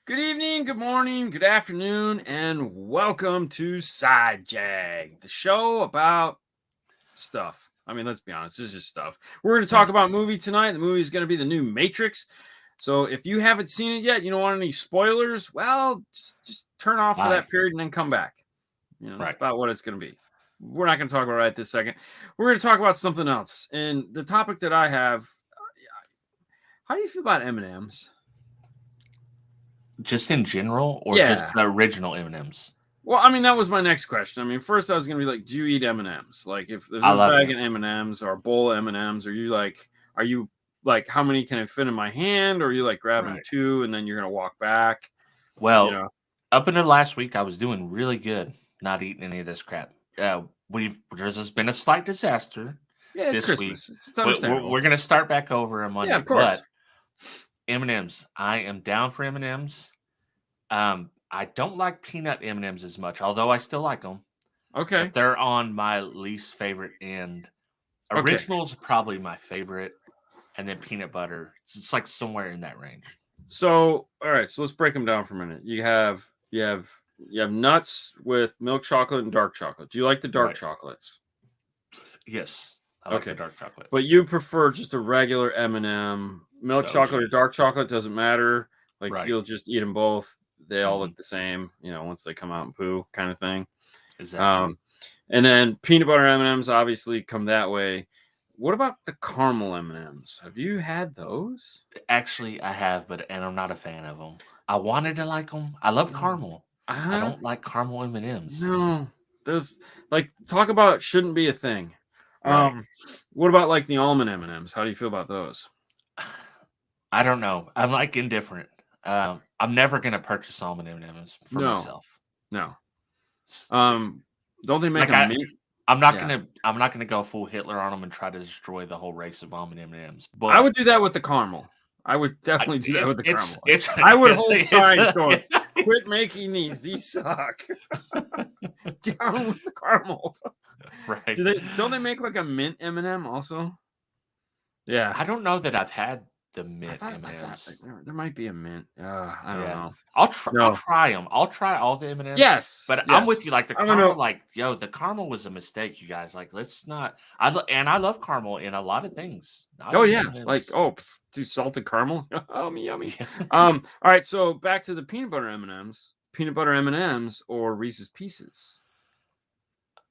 Good evening, good morning, good afternoon, and welcome to Side Jag, the show about stuff. I mean, let's be honest, it's just stuff. We're going to talk Right. about movie tonight. The movie is going to be the new Matrix. So if you haven't seen it yet, you don't want any spoilers, well, just turn off for Bye. that period and then come back. That's Right. about what it's going to be. We're not going to talk about it right this second. We're going to talk about something else. And the topic that I have, how do you feel about M&Ms? Just in general, or just Yeah. the original M&Ms? Well, I mean, that was my next question. I mean, first I was gonna be like, do you eat M&Ms? Like, if there's I a love bag them. of M&Ms or a bowl of M&Ms, are you like, how many can I fit in my hand? Or are you like grabbing Right. two and then you're gonna walk back? You Well, know? up until last week, I was doing really good, not eating any of this crap. There's been a slight disaster Yeah, it's this week. Christmas. It's We're, we're, understandable. we're gonna start back over on Yeah, Monday, of course. but M&Ms, I am down for M&Ms. I don't like peanut M&Ms as much, although I still like them. Okay. But they're on my least favorite end. Okay. Original's probably my favorite, and then peanut butter. It's like somewhere in that range. So, all right. So let's break them down for a minute. You have nuts with milk chocolate and dark chocolate. Do you like the dark Right. chocolates? Yes, I like the Okay. dark chocolate. But you prefer just a regular M&M, milk The chocolate OG. or dark chocolate, doesn't matter. Like, Right. you'll just eat them both. They all Mhm. look the same, once they come out and poo kind of thing. Exactly. And then peanut butter M&Ms obviously come that way. What about the caramel M&Ms? Have you had those? Actually, I have, and I'm not a fan of them. I wanted to like them. I love caramel. I Uh-huh. don't like caramel M&Ms. No. Those, like, talk about shouldn't be a thing. Right. What about like the almond M&Ms? How do you feel about those? I don't know. I'm like indifferent. I'm never gonna purchase almond M&Ms for No. myself. No. S- Don't they make Like a mint? I'm not Yeah. gonna go full Hitler on them and try to destroy the whole race of almond M&Ms. I would But do that with the caramel. I would definitely do that with the caramel. it's I would it's hold it's signs going, "Quit making these. These suck." Down with the caramel. right. Don't they make like a mint M&M also? Yeah. I don't know that I've had the I mint thought M&Ms. there might be a mint. I don't Yeah. know. I'll No. try them. I'll try all the M&Ms, Yes. but I'm Yes. with you, like, the I'm gonna caramel, like, yo, the caramel was a mistake, you guys, like, let's not I love caramel in a lot of things, not Oh only yeah. Like, M&Ms. do salted caramel. Yummy, yummy. Yeah. All right, so back to the peanut butter M&Ms. Peanut butter M&Ms or Reese's Pieces?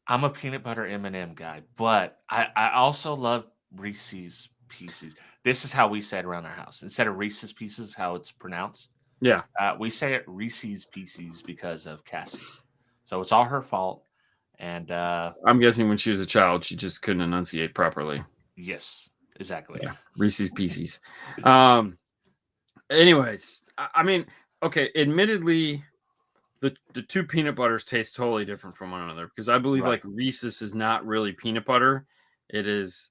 I'm a peanut butter M&M guy, but I also love Reese's Pieces. This is how we say it around our house. Instead of Reese's Pieces, how it's pronounced, Yeah. we say it Reese's Pieces because of Cassie. So it's all her fault, and, I'm guessing when she was a child, she just couldn't enunciate properly. yes, exactly. Yeah, Reese's Pieces. Anyways, I mean, okay, admittedly, the two peanut butters taste totally different from one another because I believe Right. like Reese's is not really peanut butter. It is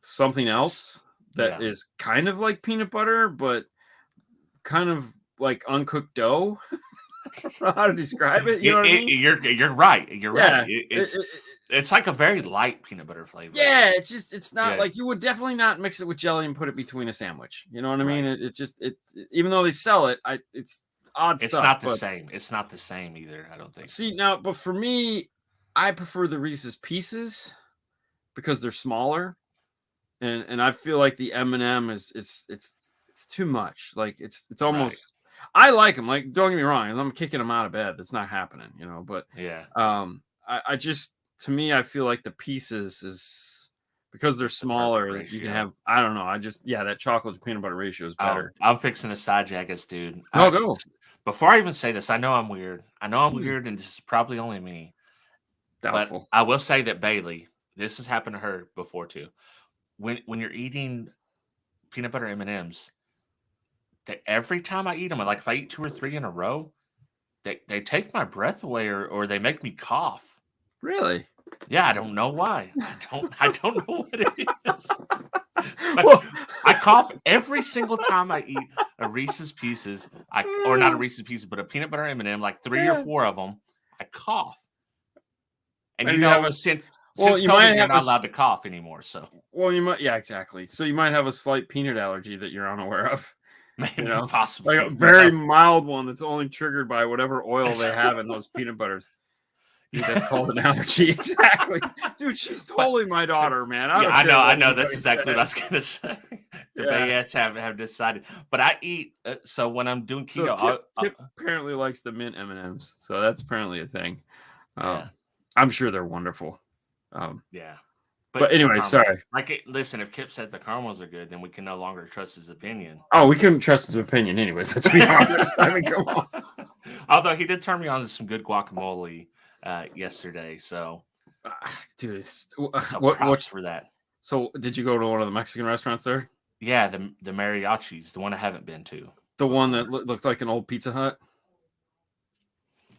something else that Yeah. is kind of like peanut butter, but kind of like uncooked dough. I don't know how to describe it. You know what I mean? You're right. You're right. Yeah. It's like a very light peanut butter flavor. Yeah, it's not Yeah. like you would definitely not mix it with jelly and put it between a sandwich. You know what I mean? Right. Even though they sell it, it's odd It's stuff. not the But same. It's not the same either, I don't think. see now, but for me, I prefer the Reese's Pieces because they're smaller, and I feel like the M&M it's too much. Like it's Right. almost. I like them. Like, don't get me wrong. I'm kicking them out of bed. That's not happening. But Yeah. I just, to me, I feel like the Pieces is because they're The perfect smaller. You can ratio. have. I don't know. that chocolate to peanut butter ratio is better. I'm fixing a side jaggets, dude. No, go. Before I even say this, I know I'm weird. I know I'm Hmm. weird, and this is probably only me. But Doubtful. I will say that Bailey, this has happened to her before too. When you're eating peanut butter M&Ms, that every time I eat them, like if I eat 2 or 3 in a row, they take my breath away or they make me cough. Really? Yeah, I don't know why. I don't know what it is. But Well, I cough every single time I eat a Reese's Pieces, or not a Reese's Pieces, but a peanut butter M&M, like 3 or 4 of them. I cough, and maybe you have a. since You might COVID, you're have not allowed to cough anymore. So Well, you might. Yeah, exactly. So you might have a slight peanut allergy that you're unaware of. Maybe You know, possibly. like a very mild one that's only triggered by whatever oil they have in those peanut butters. Dude, that's called an allergy. Exactly. Dude, she's totally my daughter, man. I don't care. I know. That's exactly what I was gonna say. The Yeah. Beyettes have decided, but I eat. So when I'm doing keto, So Kip apparently likes the mint M&Ms, so that's apparently a thing. Yeah. I'm sure they're wonderful. Yeah. But anyway, sorry. Like, listen, if Kip says the caramels are good, then we can no longer trust his opinion. Oh, we couldn't trust his opinion anyways. Let's be honest. I mean, come on. Although he did turn me on to some good guacamole yesterday, so dude, props for that. So, did you go to one of the Mexican restaurants there? Yeah, the mariachis, the one I haven't been to. The one that looked like an old Pizza Hut.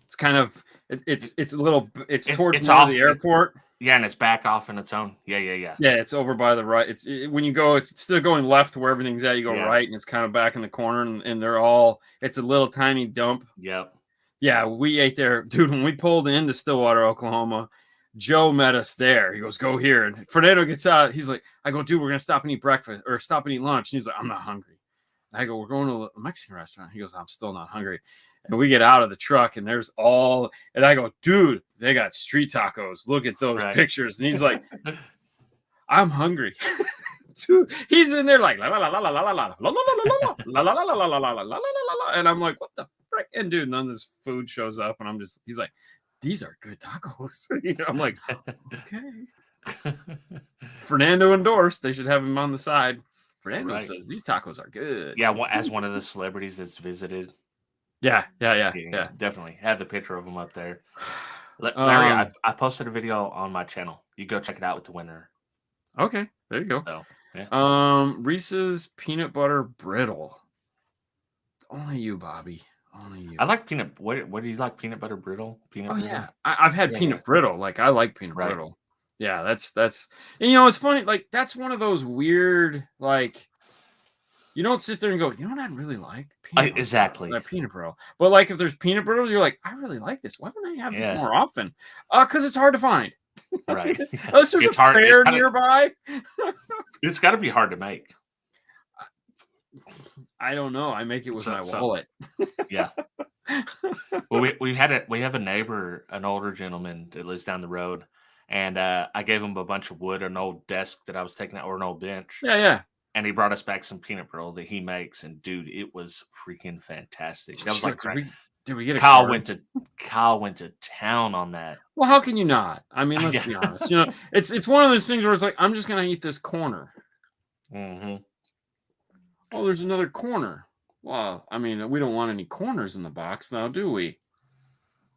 It's kind of it's towards the airport. Yeah, and it's back off in its own. Yeah. Yeah, it's over by the right. When you go, it's instead of going left where everything's at, you go right, and it's kind of back in the corner, and they're all. It's a little tiny dump. Yep. Yeah, we ate there, dude. When we pulled into Stillwater, Oklahoma, Joe met us there. He goes, "Go here," and Fernando gets out. He's like, "I go, dude, we're gonna stop and eat breakfast or stop and eat lunch." And he's like, "I'm not hungry." And I go, "We're going to a Mexican restaurant." He goes, "I'm still not hungry." And we get out of the truck, and there's all, and I go, "Dude, they got street tacos. Look at those pictures." And he's like, "I'm hungry." Dude, he's in there like la la la la la la la la la la la la la la la la la la, and I'm like, "What the frick?" And dude, none of this food shows up, and he's like, "These are good tacos." I'm like, "Okay." Fernando endorsed. They should have him on the side. Fernando says these tacos are good. Yeah, as one of the celebrities that's visited. Yeah. Definitely have the picture of him up there. Larry, I posted a video on my channel. You go check it out with the winner. Okay, there you go. So, yeah. Reese's peanut butter brittle. Only you, Bobby. Only you. I like peanut. What do you like? Peanut butter brittle? Brittle? Yeah, I've had peanut brittle. Like I like peanut brittle. Yeah, that's. And, it's funny. Like that's one of those weird like. You don't sit there and go, you know what I really like? Exactly. That peanut brittle. But like if there's peanut brittle, you're like, I really like this. Why wouldn't I have this more often? Because it's hard to find. Right. Unless there's a fair nearby. It's got to be hard to make. I don't know. I make it with my wallet. Yeah. Well, we have a neighbor, an older gentleman that lives down the road, and I gave him a bunch of wood, an old desk that I was taking out, or an old bench. Yeah. And he brought us back some peanut brittle that he makes, and dude, it was freaking fantastic. That was like, did we get a Kyle went to town on that. Well, how can you not? I mean, let's be honest. It's one of those things where it's like, I'm just gonna eat this corner. Mm-hmm. Oh, there's another corner. Well, I mean, we don't want any corners in the box now, do we?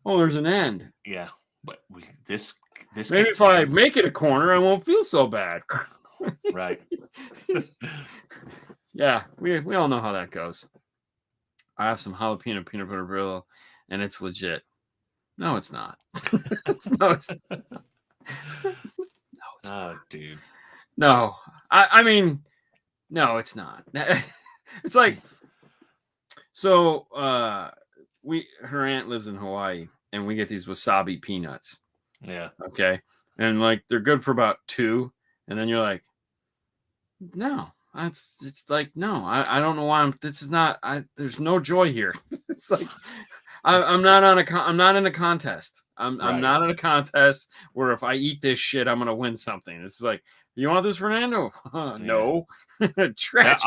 Oh, there's an end. Yeah, but this maybe if I make it a corner, I won't feel so bad. Right. Yeah, we all know how that goes. I have some jalapeno peanut butter brittle, and it's legit. No, it's not. It's not. Oh, dude. No, I mean, no, it's not. It's like, so her aunt lives in Hawaii, and we get these wasabi peanuts. Yeah. Okay, and like they're good for about 2, and then you're like, no, it's like, no, I don't know why there's no joy here. It's like I'm not in a contest. I'm not in a contest where if I eat this shit, I'm gonna win something. It's like, you want this, Fernando? No. Trash.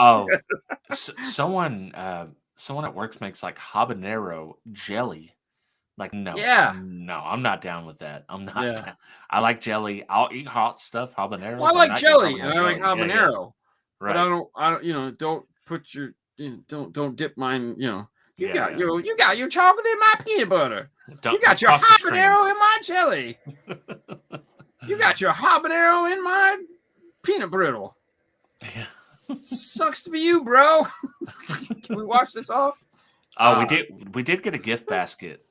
Someone at work makes like habanero jelly. Like, no, I'm not down with that. I'm not. Down. I like jelly. I'll eat hot stuff, habanero. Well, I like jelly, and I like habanero. Right. But I don't. Don't put your. Don't dip mine. You got your chocolate in my peanut butter. You got your habanero in my jelly. You got your habanero in my peanut brittle. Yeah. Sucks to be you, bro. Can we wash this off? Oh, we did get a gift basket.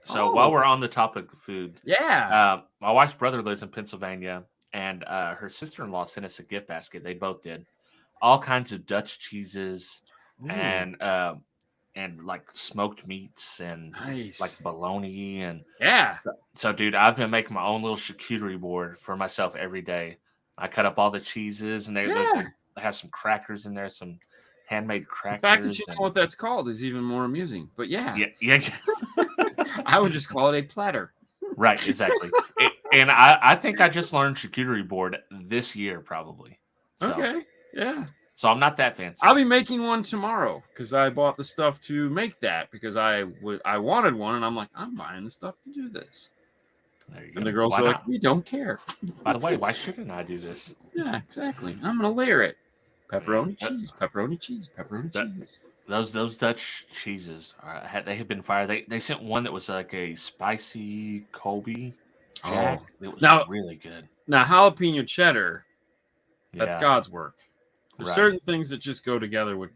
So while we're on the topic of food, my wife's brother lives in Pennsylvania, and her sister-in-law sent us a gift basket. They both did. All kinds of Dutch cheeses and like smoked meats and like bologna and So, dude, I've been making my own little charcuterie board for myself every day. I cut up all the cheeses, and they have some crackers in there, some handmade The crackers. fact that you know what that's called is even more amusing. But yeah. I would just call it a platter. Right, exactly. And I think I just learned charcuterie board this year, probably. So, Okay, yeah. So I'm not that fancy. I'll be making one tomorrow because I bought the stuff to make that because I wanted one and I'm like, I'm buying the stuff to do this. There you go. And the girls Why are not? like, we don't care. By the way, why shouldn't I do this? Yeah, exactly. I'm gonna layer it. Pepperoni cheese, pepperoni cheese, pepperoni cheese. Those Dutch cheeses they have been fire. They sent one that was like a spicy Colby Jack. It was really good. Now jalapeno cheddar, that's God's work. There's certain things that just go together with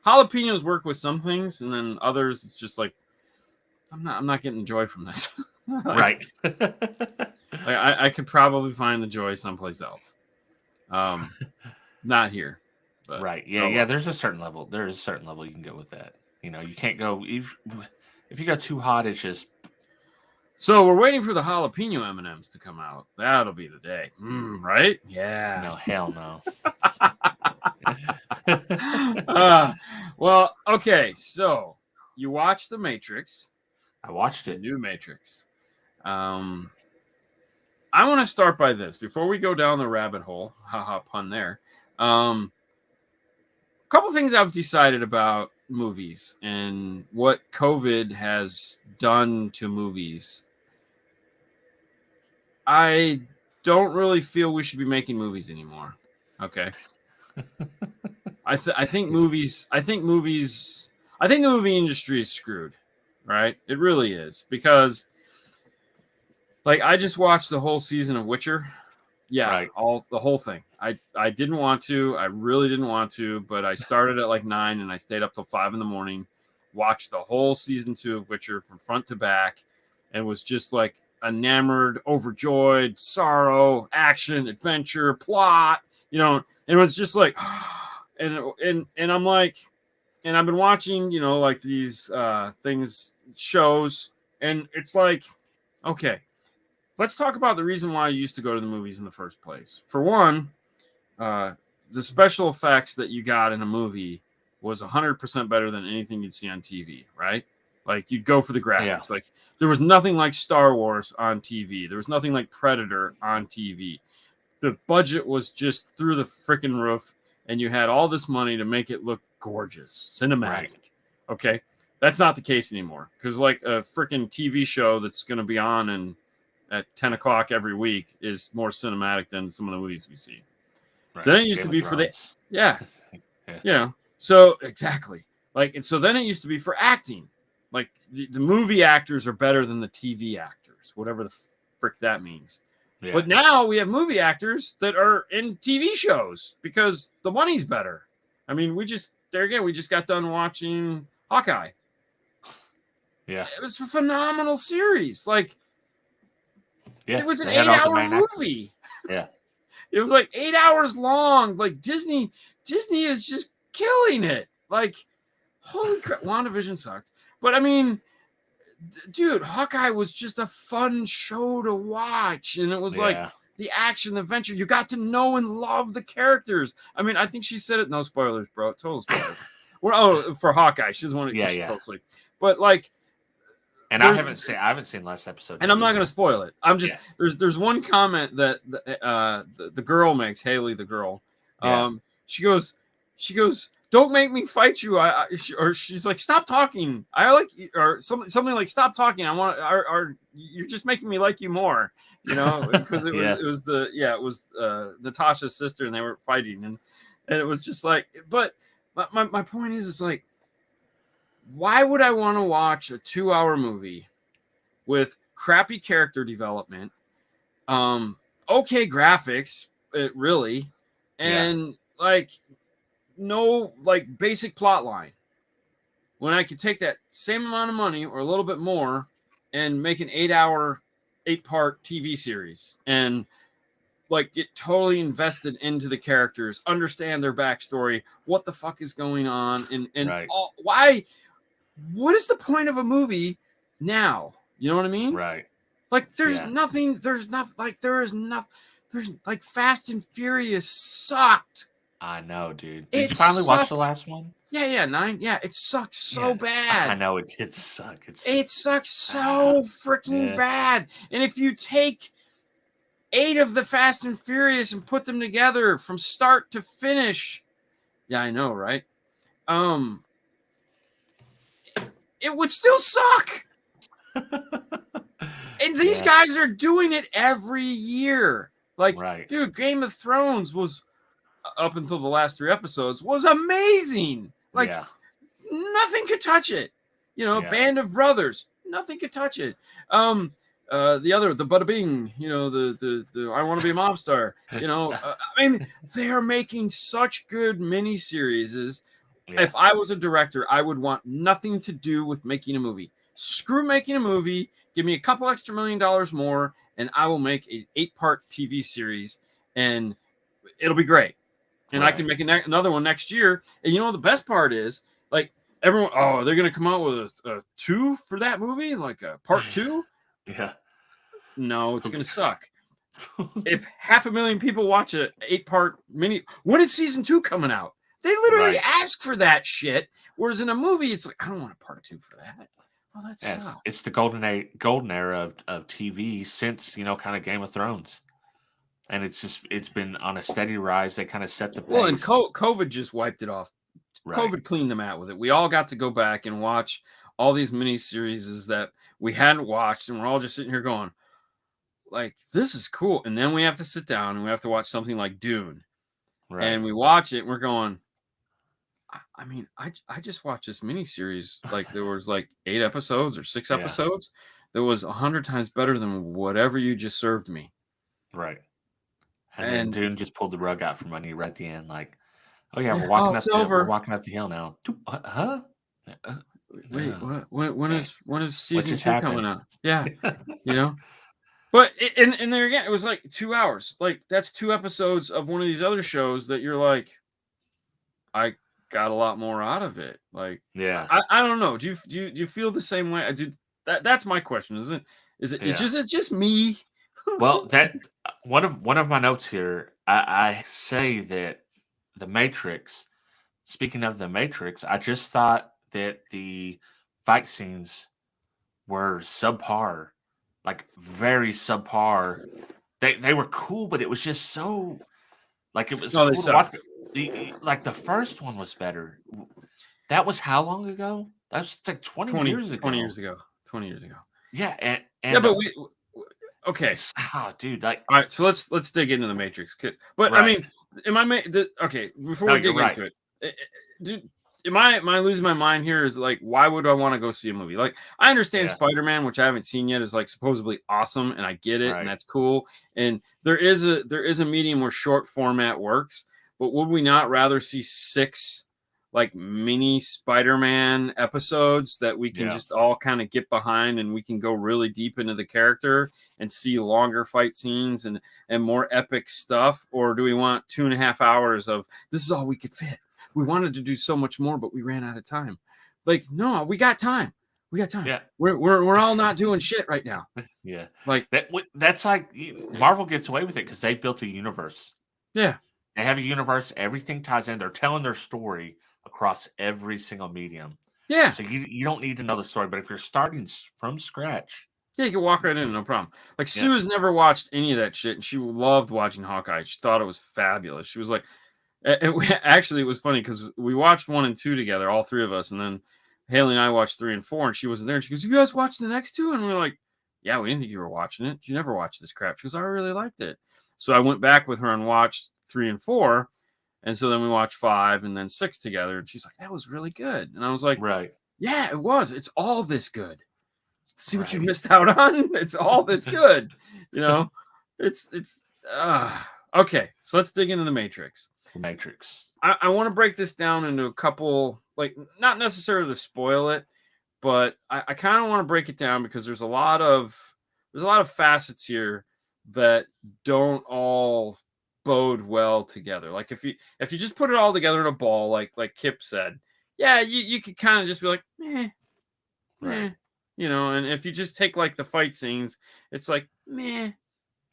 jalapenos work with some things, and then others it's just like I'm not getting joy from this. Right. I could probably find the joy someplace else. Not here. But, right. Yeah. There's a certain level. There is a certain level you can go with that. You know, you can't go if you go too hot. It's just. So we're waiting for the jalapeno M&Ms to come out. That'll be the day, right? Yeah. No, hell no. Well, okay. So you watched The Matrix. I watched it. New Matrix. I want to start by this before we go down the rabbit hole. Haha, pun there. A couple things I've decided about movies and what COVID has done to movies. I don't really feel we should be making movies anymore. Okay. I think the movie industry is screwed, right? It really is because like I just watched the whole season of Witcher. Yeah, the whole thing. I didn't want to. I really didn't want to, but I started at like 9 and I stayed up till 5 a.m. Watched the whole season 2 of Witcher from front to back, and was just like enamored, overjoyed, sorrow, action, adventure, plot. You know, and it was just like, and I'm like, and I've been watching, you know, like these shows, and it's like, okay. Let's talk about the reason why I used to go to the movies in the first place. For one, the special effects that you got in a movie was 100% better than anything you'd see on TV, right? Like, you'd go for the graphics. Yeah. Like, there was nothing like Star Wars on TV. There was nothing like Predator on TV. The budget was just through the freaking roof, and you had all this money to make it look gorgeous, cinematic. Okay? That's not the case anymore. Because, like, a freaking TV show that's going to be on at 10 o'clock every week is more cinematic than some of the movies we see. Right. So then it used to be for the you know, so exactly like, and so then it used to be for acting. Like the movie actors are better than the TV actors, whatever the frick that means. Yeah. But now we have movie actors that are in TV shows because the money's better. I mean, we just got done watching Hawkeye. Yeah, it was a phenomenal series. Like. Yeah, it was an 8-hour movie. Yeah. It was like 8 hours long. Like Disney is just killing it. Like, holy crap. WandaVision sucked. But I mean, dude, Hawkeye was just a fun show to watch. And it was like the action, the adventure. You got to know and love the characters. I mean, I think she said it. No spoilers, bro. Total spoilers. For Hawkeye. She doesn't want to she fell asleep. But like, and I haven't seen last episode. And I'm not going to spoil it. I'm just there's one comment that the girl makes, Haley the girl. She goes, "Don't make me fight you." Or she's like, "Stop talking. I like," or something like, "Stop talking. I want," or "You're just making me like you more." You know, because it was Natasha's sister, and they were fighting, and it was just like, but my point is, it's like, why would I want to watch a 2-hour movie with crappy character development, okay graphics, really, and like no like basic plot line, when I could take that same amount of money or a little bit more and make an 8-part TV series and like get totally invested into the characters, understand their backstory, what the fuck is going on, and why. What is the point of a movie now? You know what I mean? Right. Like there's nothing. There's like Fast and Furious sucked. I know, dude. Did It you finally watch sucked. the last one? Yeah, 9. Yeah, it sucked so Yeah. I bad. know it did suck. It sucks Ah, so freaking yeah. bad. And if you take 8 of the Fast and Furious and put them together from start to finish, yeah, I know, right? It would still suck. And these Yeah. guys are doing it every year. Like, Right. dude, Game of Thrones was up until the last 3 episodes was amazing. Like, Yeah. nothing could touch it. Yeah. Band of Brothers, nothing could touch it. The Bada Bing, the I Want to Be a Mob Star. I mean, they are making such good miniseries. Yeah. If I was a director, I would want nothing to do with making a movie. Screw making a movie. Give me a couple extra $1 million more, and I will make an 8-part TV series, and it'll be great. And I can make another one next year. And the best part is, like, everyone, they're going to come out with a 2 for that movie, like a part 2. Yeah. No, it's going to suck. If 500,000 people watch a 8-part mini, when is season 2 coming out? They literally ask for that shit. Whereas in a movie, it's like, I don't want a part 2 for that. Well, that sucks. It's the golden era of TV since, kind of Game of Thrones. And it's been on a steady rise. They kind of set the pace. Well, and COVID just wiped it off. Right. COVID cleaned them out with it. We all got to go back and watch all these miniseries that we hadn't watched, and we're all just sitting here going, like, this is cool. And then we have to sit down and we have to watch something like Dune. Right. And we watch it and we're going, I mean, I just watched this miniseries. Like, there was like 8 episodes or 6 episodes. That was 100 times better than whatever you just served me. Right. And then Dune just pulled the rug out from under you right at the end, like, oh yeah, we're walking up the hill now. Huh? Wait, what? When is season 2 coming out? Yeah, But and there again, it was like 2 hours. Like, that's 2 episodes of one of these other shows that you're like, I got a lot more out of it. Like, yeah, I don't know. Do you feel the same way? I do. That's my question. Is it? It's just me? Well, that one of my notes here, I say that the Matrix. Speaking of the Matrix, I just thought that the fight scenes were subpar, like very subpar. They were cool, but it was just so, like, it was cool to watch. Like, the first one was better. That was how long ago? That was like 20 years ago. 20 years ago. 20 years ago. Yeah, and yeah, but okay. Dude, like, all right, so let's dig into the Matrix. But I mean, okay, before we dig into it, dude, am I losing my mind here? Is like, why would I want to go see a movie? Like, I understand Spider-Man, which I haven't seen yet, is like supposedly awesome, and I get it, and that's cool. And there is a medium where short format works, but would we not rather see 6 like mini Spider-Man episodes that we can just all kind of get behind, and we can go really deep into the character and see longer fight scenes and more epic stuff? Or do we want 2.5 hours of this is all we could fit? We wanted to do so much more, but we ran out of time. Like, no, we got time. We got time. Yeah, we're all not doing shit right now. Yeah, like that's like Marvel gets away with it because they built a universe. Yeah, they have a universe. Everything ties in. They're telling their story across every single medium. Yeah. So you don't need to know the story, but if you're starting from scratch, yeah, you can walk right in, no problem. Like, Sue has never watched any of that shit, and she loved watching Hawkeye. She thought it was fabulous. She was like, actually, it was funny because we watched 1 and 2 together, all 3 of us, and then Haley and I watched 3 and 4, and she wasn't there. And she goes, "You guys watched the next 2?" And we were like, "Yeah, we didn't think you were watching it. You never watched this crap." She goes, "I really liked it." So I went back with her and watched 3 and 4. And so then we watched 5 and then 6 together. And she's like, "That was really good." And I was like, right. Yeah, it was. It's all this good. See what you missed out on? It's all this good. It's okay. So let's dig into the Matrix. The Matrix. I want to break this down into a couple, like, not necessarily to spoil it, but I kind of want to break it down because there's a lot of facets here that don't all bode well together. Like, if you just put it all together in a ball, like Kip said, yeah, you could kind of just be like, meh, right. And if you just take like the fight scenes, it's like, meh.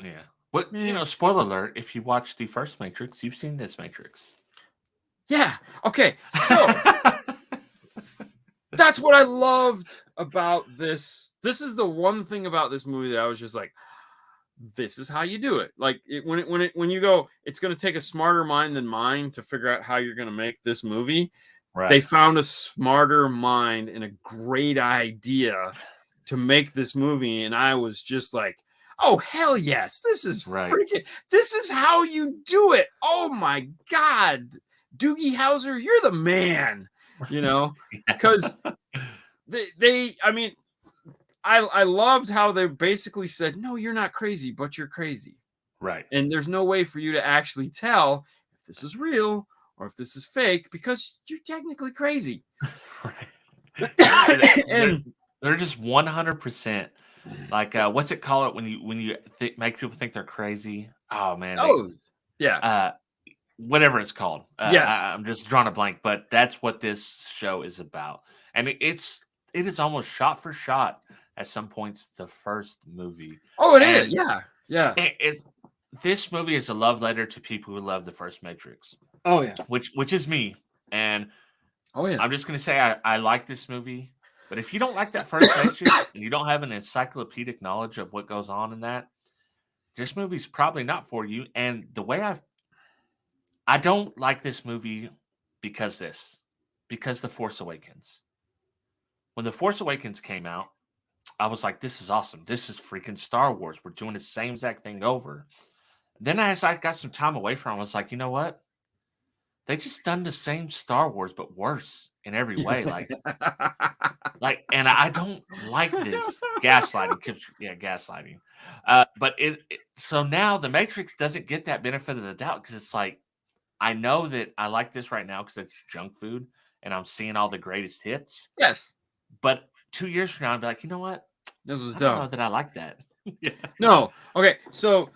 Yeah. But spoiler alert, if you watch the first Matrix, you've seen this Matrix. Yeah. Okay. So that's what I loved about this. This is the one thing about this movie that I was just like, this is how you do it. Like when you go, it's going to take a smarter mind than mine to figure out how you're going to make this movie. They Right. found a smarter mind and a great idea to make this movie, and I was just like, oh hell yes, this is Right. freaking, this is how you do it. Oh my god, Doogie Howser, you're the man. You know, because they I mean, I loved how they basically said, no, you're not crazy, but you're crazy. Right. And there's no way for you to actually tell if this is real or if this is fake because you're technically crazy. Right. And they're just 100%. Like what's it called when you make people think they're crazy? Oh man. yeah. Whatever it's called. Yes. I'm just drawing a blank, but that's what this show is about. And it is almost shot for shot at some points the first movie. Oh, it And is. Yeah. Yeah. This movie is a love letter to people who love the first Matrix. Oh yeah. Which is me. And oh yeah. I'm just gonna say I like this movie. But if you don't like that first Matrix and you don't have an encyclopedic knowledge of what goes on in that, this movie's probably not for you. And the way I don't like this movie because The Force Awakens. When The Force Awakens came out, I was like, this is awesome. This is freaking Star Wars. We're doing the same exact thing over. Then as I got some time away from it, I was like, you know what? They just done the same Star Wars, but worse in every way. And I don't like this gaslighting. Gaslighting. But so now the Matrix doesn't get that benefit of the doubt because it's like, I know that I like this right now because it's junk food and I'm seeing all the greatest hits. Yes. But 2 years from now, I'll be like, you know what? This was I dumb. don't know that I like that. Yeah. No. Okay. So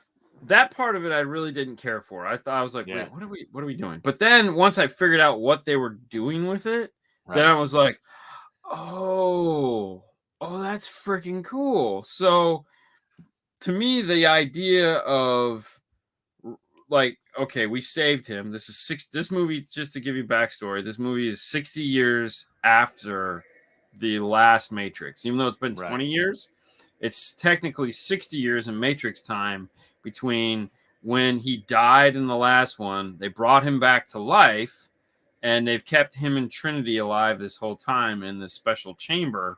that part of it I really didn't care for. I thought I was like, wait, what are we doing? But then once I figured out what they were doing with it, then I was like, oh, that's freaking cool. So to me, the idea of like, okay, we saved him. This movie, just to give you backstory, this movie is 60 years after the last Matrix. Even though it's been 20 years, it's technically 60 years in Matrix time between when he died in the last one. They brought him back to life, and they've kept him and Trinity alive this whole time in this special chamber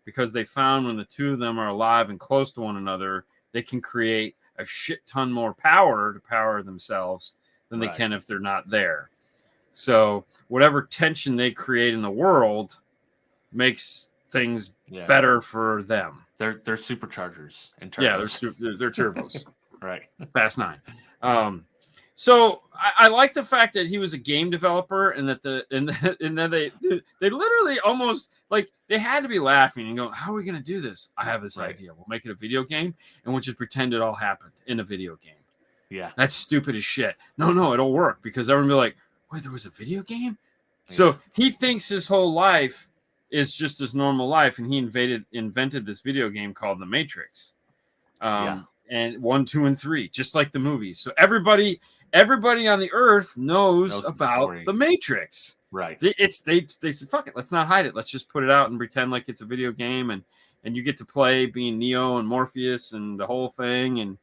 because they found when the two of them are alive and close to one another, they can create a shit ton more power to power themselves than they can if they're not there. So whatever tension they create in the world makes things better for them. They're superchargers and turbos. Yeah, they're turbos. Right. Fast 9. So I like the fact that he was a game developer and that and then they literally almost like they had to be laughing and go, how are we going to do this? I have this idea. We'll make it a video game and we'll just pretend it all happened in a video game. Yeah. That's stupid as shit. No, it'll work because everyone will be like, wait, there was a video game? Yeah. So he thinks his whole life is just his normal life and he invented this video game called The Matrix. And 1, 2, and 3, just like the movies. So everybody on the earth knows about the Matrix. Right. They said, fuck it, let's not hide it. Let's just put it out and pretend like it's a video game, and you get to play being Neo and Morpheus and the whole thing,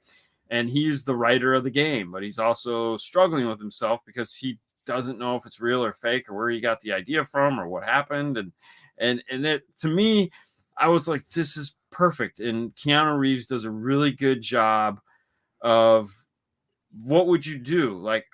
and he's the writer of the game, but he's also struggling with himself because he doesn't know if it's real or fake or where he got the idea from or what happened. And it, to me, I was like, this is perfect. And Keanu Reeves does a really good job of what would you do? Like,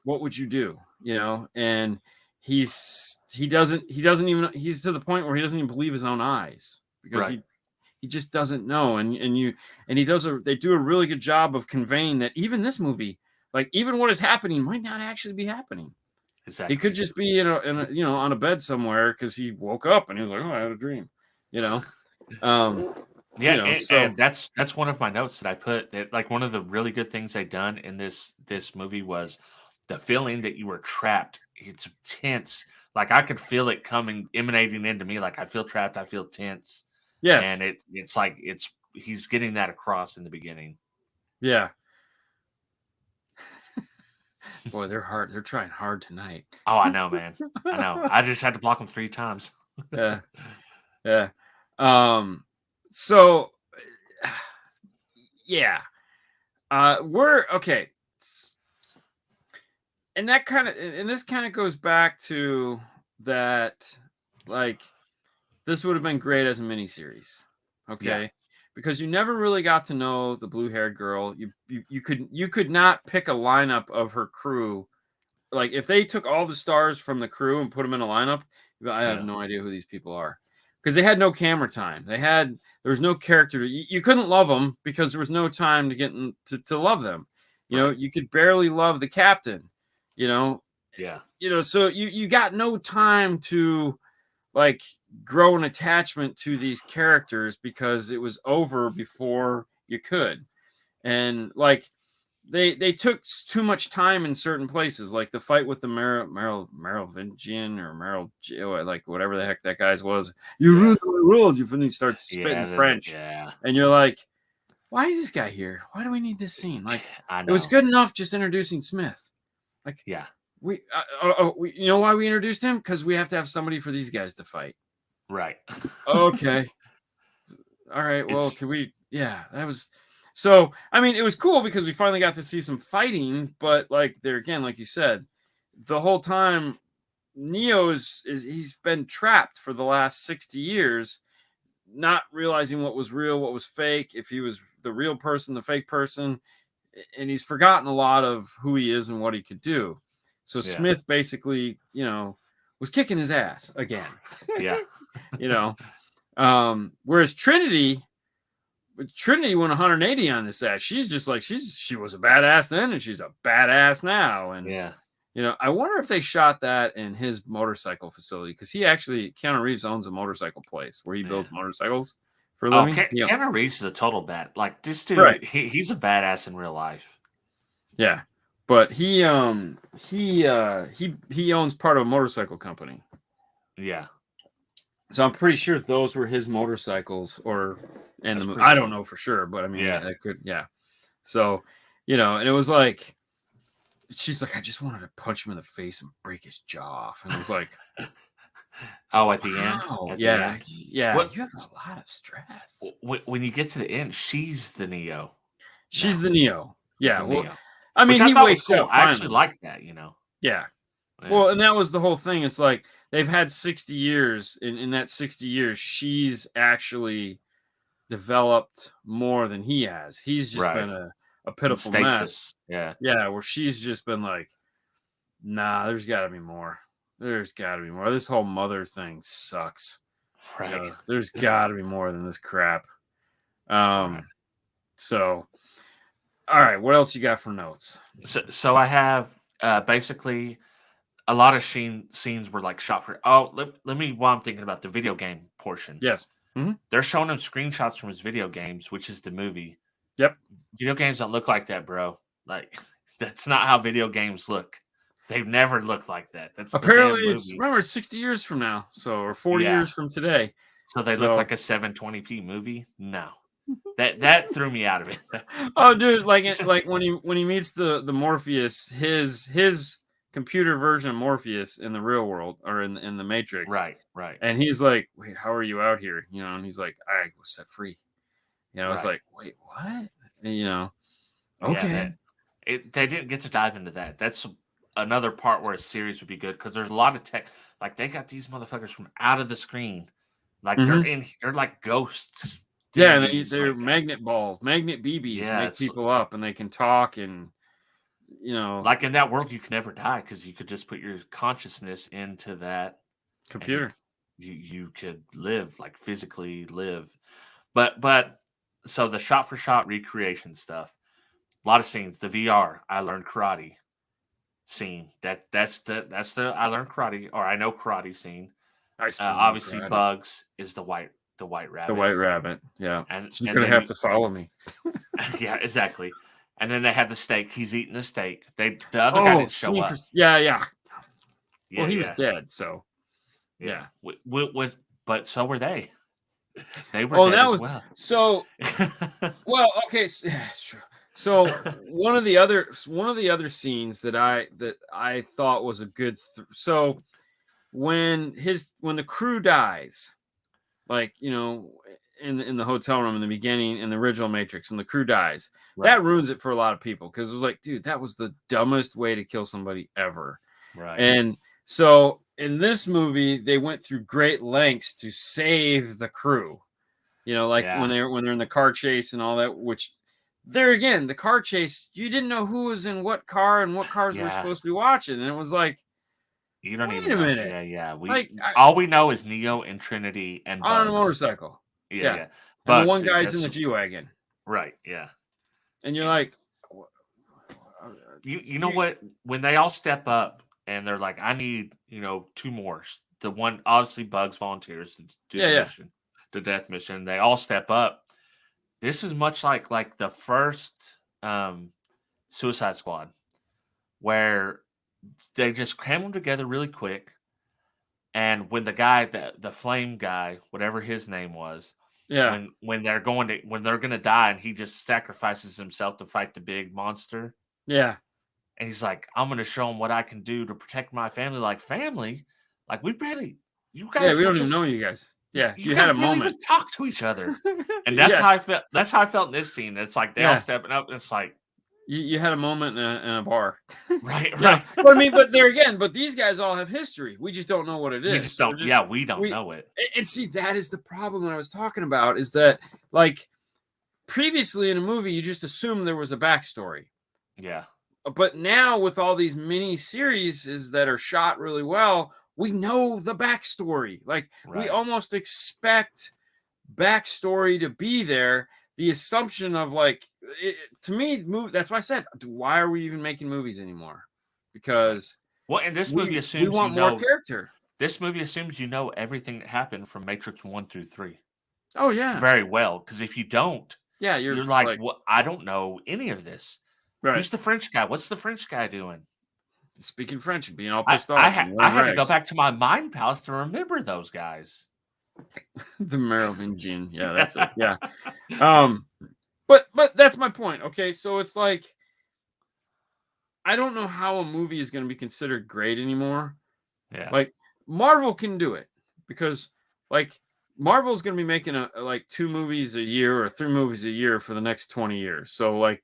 what would you do? You know, and he's to the point where he doesn't even believe his own eyes because he just doesn't know. They do a really good job of conveying that even this movie, like even what is happening might not actually be happening. Exactly. He could just be on a bed somewhere because he woke up and he was like, oh, I had a dream, you know? And that's one of my notes that I put that like one of the really good things they done in this movie was the feeling that you were trapped. It's tense. Like I could feel it emanating into me. Like I feel trapped. I feel tense. Yes. And it's like he's getting that across in the beginning. Yeah. Boy, they're hard. They're trying hard tonight. Oh, I know, man. I know. I just had to block them 3 times. Yeah. Yeah. So yeah. We're okay. And this kind of goes back to that, like, this would have been great as a miniseries. Okay. Yeah. Because you never really got to know the blue-haired girl. You could not pick a lineup of her crew. Like, if they took all the stars from the crew and put them in a lineup, I have Yeah. no idea who these people are, because they had no camera time. There was no character. You couldn't love them because there was no time to get to love them. You know, Right. you could barely love the captain. You know, Yeah. So you got no time to, like, grow an attachment to these characters because it was over before you could. And, like, they took too much time in certain places, like the fight with the Merovingian or like whatever the heck that guy's was. You Yeah. ruined my world. You finally start spitting Yeah. French, Yeah. and you're like, why is this guy here? Why do we need this scene? Like, I it was know. good enough just introducing Smith. Like, Yeah. we you know why we introduced him? Because we have to have somebody for these guys to fight. Right. Okay. All right. Well, It's can we? Yeah, that was. So, I mean, it was cool because we finally got to see some fighting, but, like, there again, like you said, the whole time Neo he's been trapped for the last 60 years, not realizing what was real, what was fake, if he was the real person, the fake person, and he's forgotten a lot of who he is and what he could do. So Yeah. Smith basically, was kicking his ass again. Yeah. Whereas Trinity went 180 on this act. She's just like, she was a badass then and she's a badass now. And Yeah. I wonder if they shot that in his motorcycle facility, because Keanu Reeves owns a motorcycle place where he builds motorcycles for a Oh, living. Keanu Reeves is a total like this dude. Right. He's a badass in real life. Yeah, but he owns part of a motorcycle company. Yeah. So I'm pretty sure those were his motorcycles, I don't know for sure, but I mean, Yeah. that could, yeah. So, and it was like, she's like, I just wanted to punch him in the face and break his jaw off. And it was like, oh, at the end? wow. At the Yeah. end? Yeah. What- You have a lot of stress. When you get to the end, she's the Neo. She's the Neo. Yeah. the Well, Neo. I mean, Which I he thought was wakes cool. up. I actually Finally. like that, Yeah. Yeah. Well, and that was the whole thing. It's like they've had 60 years. In that 60 years, she's actually developed more than he has. He's just been a pitiful mess. Yeah. Yeah, where she's just been like, nah, there's got to be more. There's got to be more. This whole mother thing sucks. Right. There's got to be more than this crap. So, all right, what else you got for notes? So I have basically a lot of scenes were like shot for. Oh, let me. While I'm thinking about the video game portion. Yes. Mm-hmm. They're showing him screenshots from his video games, which is the movie. Yep. Video games don't look like that, bro. Like, that's not how video games look. They've never looked like that. That's apparently the damn it's movie. 60 years from now, or 40 years from today. So they look like a 720p movie? No. That threw me out of it. Oh, dude, like when he meets the Morpheus, his computer version of Morpheus in the real world, or in the Matrix. Right. And he's like, wait, how are you out here? And he's like, I was set free. It's like, wait, what? And, okay. Yeah, they didn't get to dive into that. That's another part where a series would be good, because there's a lot of tech. Like, they got these motherfuckers from out of the screen. Like, they're like ghosts. Yeah, and they're magnet balls, magnet BBs make people up, and they can talk, and like in that world you can never die, because you could just put your consciousness into that computer. You could live, like physically live. But so the shot for shot recreation stuff, a lot of scenes. The VR, I learned karate scene. That's the I learned karate, or I know karate scene. Obviously karate. Bugs is the white rabbit. The white rabbit, yeah. And she's gonna have to follow me. Yeah, exactly. And then they have the steak. He's eating the steak. The other guy didn't show up. Yeah. Well, he was dead, so yeah. But so were they. They were dead as well. So, well, okay, it's true. So one of the other scenes that I thought was a good. So when the crew dies, like in the hotel room in the beginning in the original Matrix, when the crew dies, that ruins it for a lot of people because it was like, dude, that was the dumbest way to kill somebody ever. Right. And so in this movie, they went through great lengths to save the crew. Like when they're in the car chase and all that, which there again, the car chase, you didn't know who was in what car and what cars we're supposed to be watching. And it was like, you don't wait even a know. minute. Yeah. All we know is Neo and Trinity and Bugs. On a motorcycle. Yeah. And the one guy's in the G-Wagon. Right. Yeah. And you're like, you know what? When they all step up and they're like, I need, 2 more. The one, obviously Bugs volunteers to do the mission, the death mission. They all step up. This is much like the first Suicide Squad, where they just cram them together really quick. And when the guy, the flame guy, whatever his name was, when they're gonna die, and he just sacrifices himself to fight the big monster. Yeah. And he's like, I'm gonna show him what I can do to protect my family. Like family, like you guys. Yeah, we don't even know you guys. Yeah, you had a really moment. Even talk to each other, and that's how I felt. That's how I felt in this scene. It's like they all stepping up. And it's like you had a moment in a bar, right? But I mean, but there again, but these guys all have history. We just don't know what it is. We just don't. We don't know it. And see, that is the problem that I was talking about. Is that like previously in a movie, you just assumed there was a backstory. Yeah. But now with all these mini series that are shot really well, we know the backstory. Like we almost expect backstory to be there. The assumption of to me, that's why I said, why are we even making movies anymore? Because and this movie assumes we want more character. This movie assumes you know everything that happened from Matrix 1 through 3. Oh yeah, very well. Because if you don't, you're like, well, I don't know any of this. Right. Who's the French guy? What's the French guy doing? Speaking French and being all pissed off. I had to go back to my mind palace to remember those guys. The Merovingian. Yeah, that's it. Yeah. But that's my point. Okay, so it's like I don't know how a movie is going to be considered great anymore. Yeah. Like Marvel can do it because Marvel's going to be making 2 movies a year or 3 movies a year for the next 20 years. So like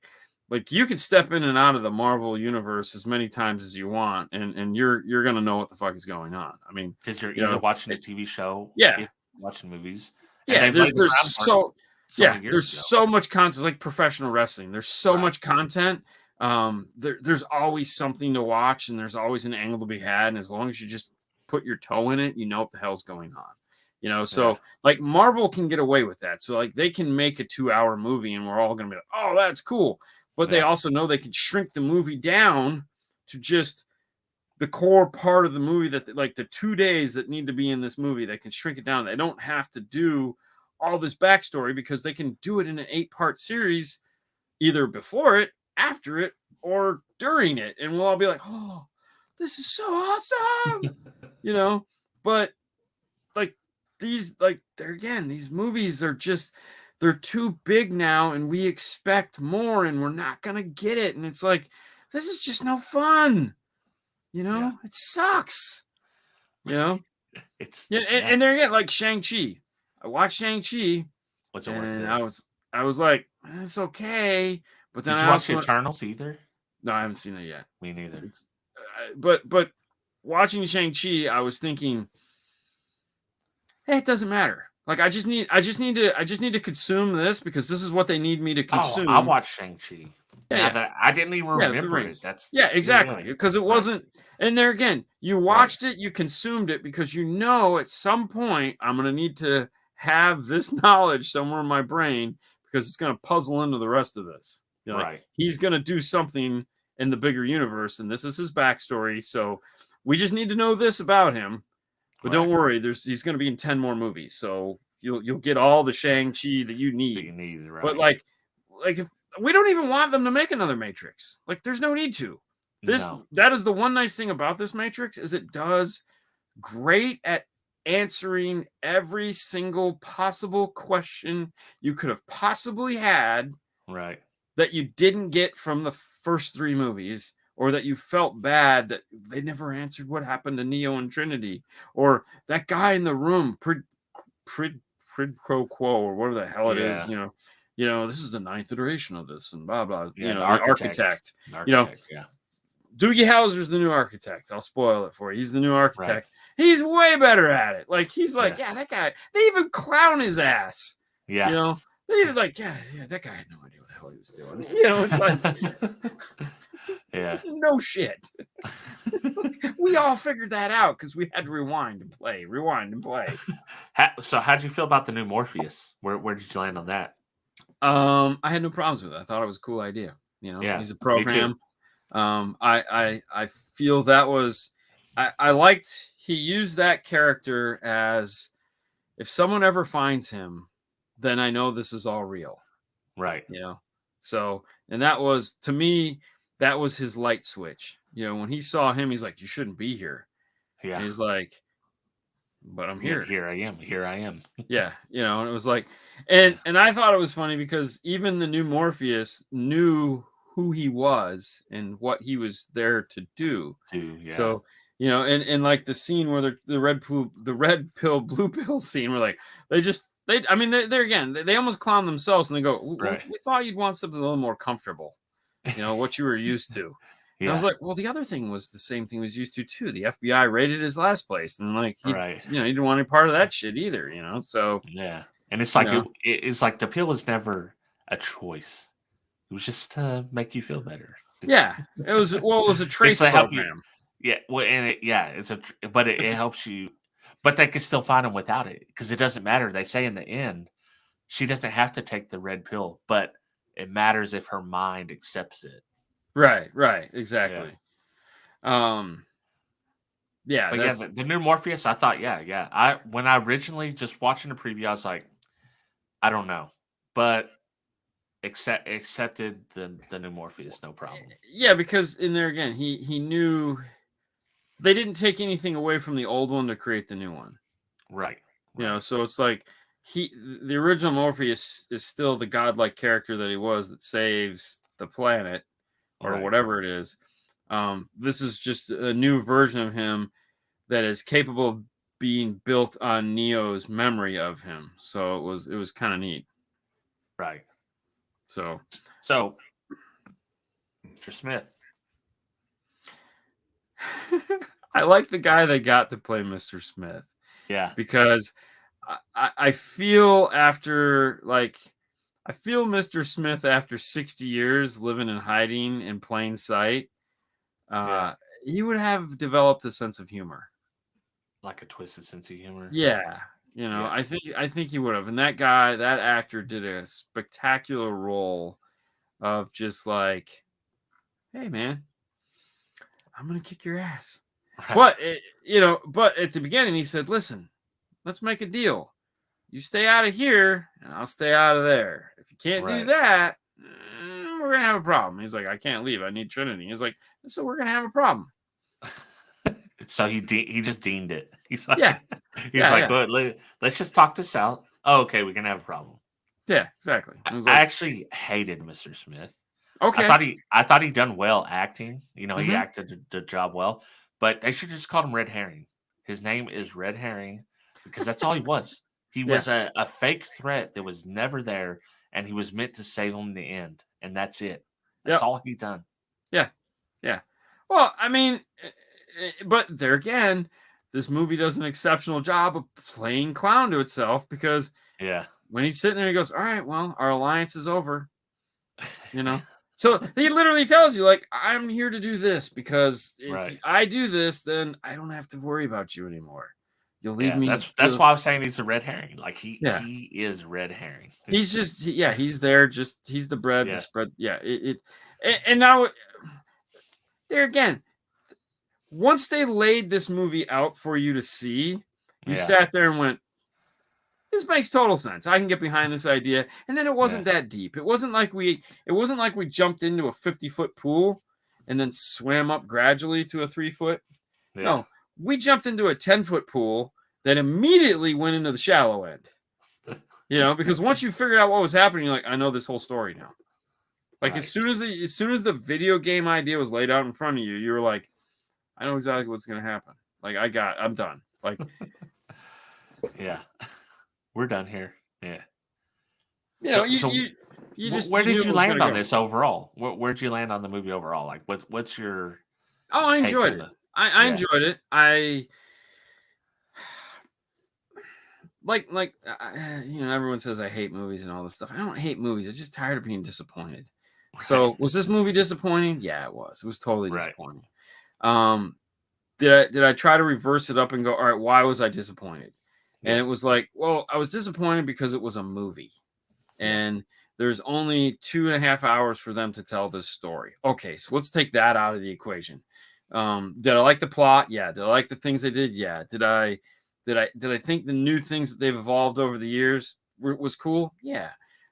you can step in and out of the Marvel universe as many times as you want, and you're gonna know what the fuck is going on. I mean, because you're either watching a TV show, watching movies. There's so much content, like professional wrestling. There's so much content. There's always something to watch, and there's always an angle to be had. And as long as you just put your toe in it, you know what the hell's going on. So like Marvel can get away with that. So like they can make a 2-hour movie, and we're all gonna be like, oh, that's cool. But they also know they can shrink the movie down to just the core part of the movie that like the 2 days that need to be in this movie. They can shrink it down. They don't have to do all this backstory because they can do it in an 8-part series, either before it, after it, or during it. And we'll all be like, oh, this is so awesome. But like these movies are just, they're too big now, and we expect more, and we're not gonna get it. And it's like, this is just no fun. It sucks. It's and there again, like Shang-Chi. I watched Shang-Chi. What's it worth? I was like, it's okay. But then did you watch the Eternals either? No, I haven't seen it yet. Me neither. But watching Shang-Chi, I was thinking, hey, it doesn't matter. Like I just need to consume this because this is what they need me to consume. I watched Shang-Chi. I didn't even remember it. Exactly. Because it wasn't. And there again, you watched it, you consumed it because at some point I'm going to need to have this knowledge somewhere in my brain because it's going to puzzle into the rest of this. He's going to do something in the bigger universe, and this is his backstory. So we just need to know this about him. But don't worry, he's going to be in 10 more movies, so you'll get all the Shang-Chi that you need. But like if we don't even want them to make another Matrix, like there's no need to. That is the one nice thing about this Matrix is it does great at answering every single possible question you could have possibly had. Right. that you didn't get from the first 3 movies, or that you felt bad that they never answered what happened to Neo and Trinity, or that guy in the room, Prid pro quo, or whatever the hell it is, Yeah. this is the 9th iteration of this, and blah blah. Yeah, The architect. The architect, yeah. Doogie Howser's the new architect. I'll spoil it for you. He's the new architect. Right. He's way better at it. Like, he's like, Yeah. that guy. They even clown his ass. Yeah. They even like, yeah, that guy had no idea what the hell he was doing. It's like, yeah, no shit. We all figured that out because we had to rewind and play. So how'd you feel about the new Morpheus? Where did you land on that? I had no problems with it. I thought it was a cool idea. Yeah, he's a program. I feel that was, I liked, he used that character as, if someone ever finds him, then I know this is all real. Right. So, and that was, to me, that was his light switch. When he saw him, he's like, you shouldn't be here. Yeah. And he's like, but I'm here. Here I am. Yeah. And it was like, and I thought it was funny because even the new Morpheus knew who he was and what he was there to do. Yeah. So, and like the scene where the red pill, blue pill scene, where like they almost clown themselves and they go, right. We thought you'd want something a little more comfortable, what you were used to. And I was like, well, the other thing was the same thing was used to too. The FBI raided his last place, and like, he didn't want any part of that shit either, So yeah, and it's like it's like the pill was never a choice. It was just to make you feel better. It was a trace program. It helps you, but they could still find him without it because it doesn't matter. They say in the end, she doesn't have to take the red pill, but it matters if her mind accepts it. Right, exactly. The new Morpheus, I thought, when I originally just watching the preview, I was like, I don't know, but accepted the new Morpheus, no problem. Yeah, because in there again, he knew they didn't take anything away from the old one to create the new one. Right. So it's like the original Morpheus is still the godlike character that he was that saves the planet. Or whatever it is. This is just a new version of him that is capable of being built on Neo's memory of him. So it was kind of neat. Right. So Mr. Smith. I like the guy they got to play Mr. Smith. Yeah. Because I feel Mr. Smith after 60 years living in hiding in plain sight, he would have developed a sense of humor. Like a twisted sense of humor. Yeah. I think he would have. And that actor did a spectacular role of just like, hey man, I'm going to kick your ass. Right. But at the beginning he said, listen, let's make a deal. You stay out of here, and I'll stay out of there. If you can't do that, we're going to have a problem. He's like, I can't leave. I need Trinity. He's like, so we're going to have a problem. So he just deemed it. He's like, Go ahead, let's just talk this out. Oh, okay, we're going to have a problem. Yeah, exactly. I actually hated Mr. Smith. Okay. I thought he done well acting. He acted the job well, but they should just call him Red Herring. His name is Red Herring because that's all he was. He was a fake threat that was never there, and he was meant to save him in the end, and that's it. That's all he done. Yeah. Well, I mean, but there again, this movie does an exceptional job of playing clown to itself because when he's sitting there, he goes, all right, well, our alliance is over. So he literally tells you, like, I'm here to do this because if I do this, then I don't have to worry about you anymore. You'll leave me. That's why I was saying he's a red herring. Like he is red herring. He's just he's there. Just he's the bread, the spread. Yeah. And now there again, once they laid this movie out for you to see, you sat there and went, this makes total sense. I can get behind this idea. And then it wasn't that deep. It wasn't like we jumped into a 50-foot pool and then swam up gradually to a 3-foot. Yeah. No, we jumped into a 10-foot pool that immediately went into the shallow end. Because once you figured out what was happening, you're like, I know this whole story now. Like as soon as the video game idea was laid out in front of you, you were like, I know exactly what's gonna happen. Like I'm done. Like yeah, we're done here. Yeah. you know, you just where you knew did it you was land gonna on go. this overall? Where'd you land on the movie overall? Like, what's your Oh, I take enjoyed on it. the? I Yeah, enjoyed it. I you know, everyone says I hate movies and all this stuff. I don't hate movies. I'm just tired of being disappointed. right, So was this movie disappointing? Yeah, it was. It was totally right. disappointing. Um, did I try to reverse it up and go, all right, why was I disappointed? And Yeah, it was like, well, I was disappointed because it was a movie. yeah, And there's only 2.5 hours for them to tell this story. Okay, so let's take that out of the equation. Did I like the plot? Yeah. Did I like the things they did? Yeah. Did I think the new things that they've evolved over the years was cool? Yeah.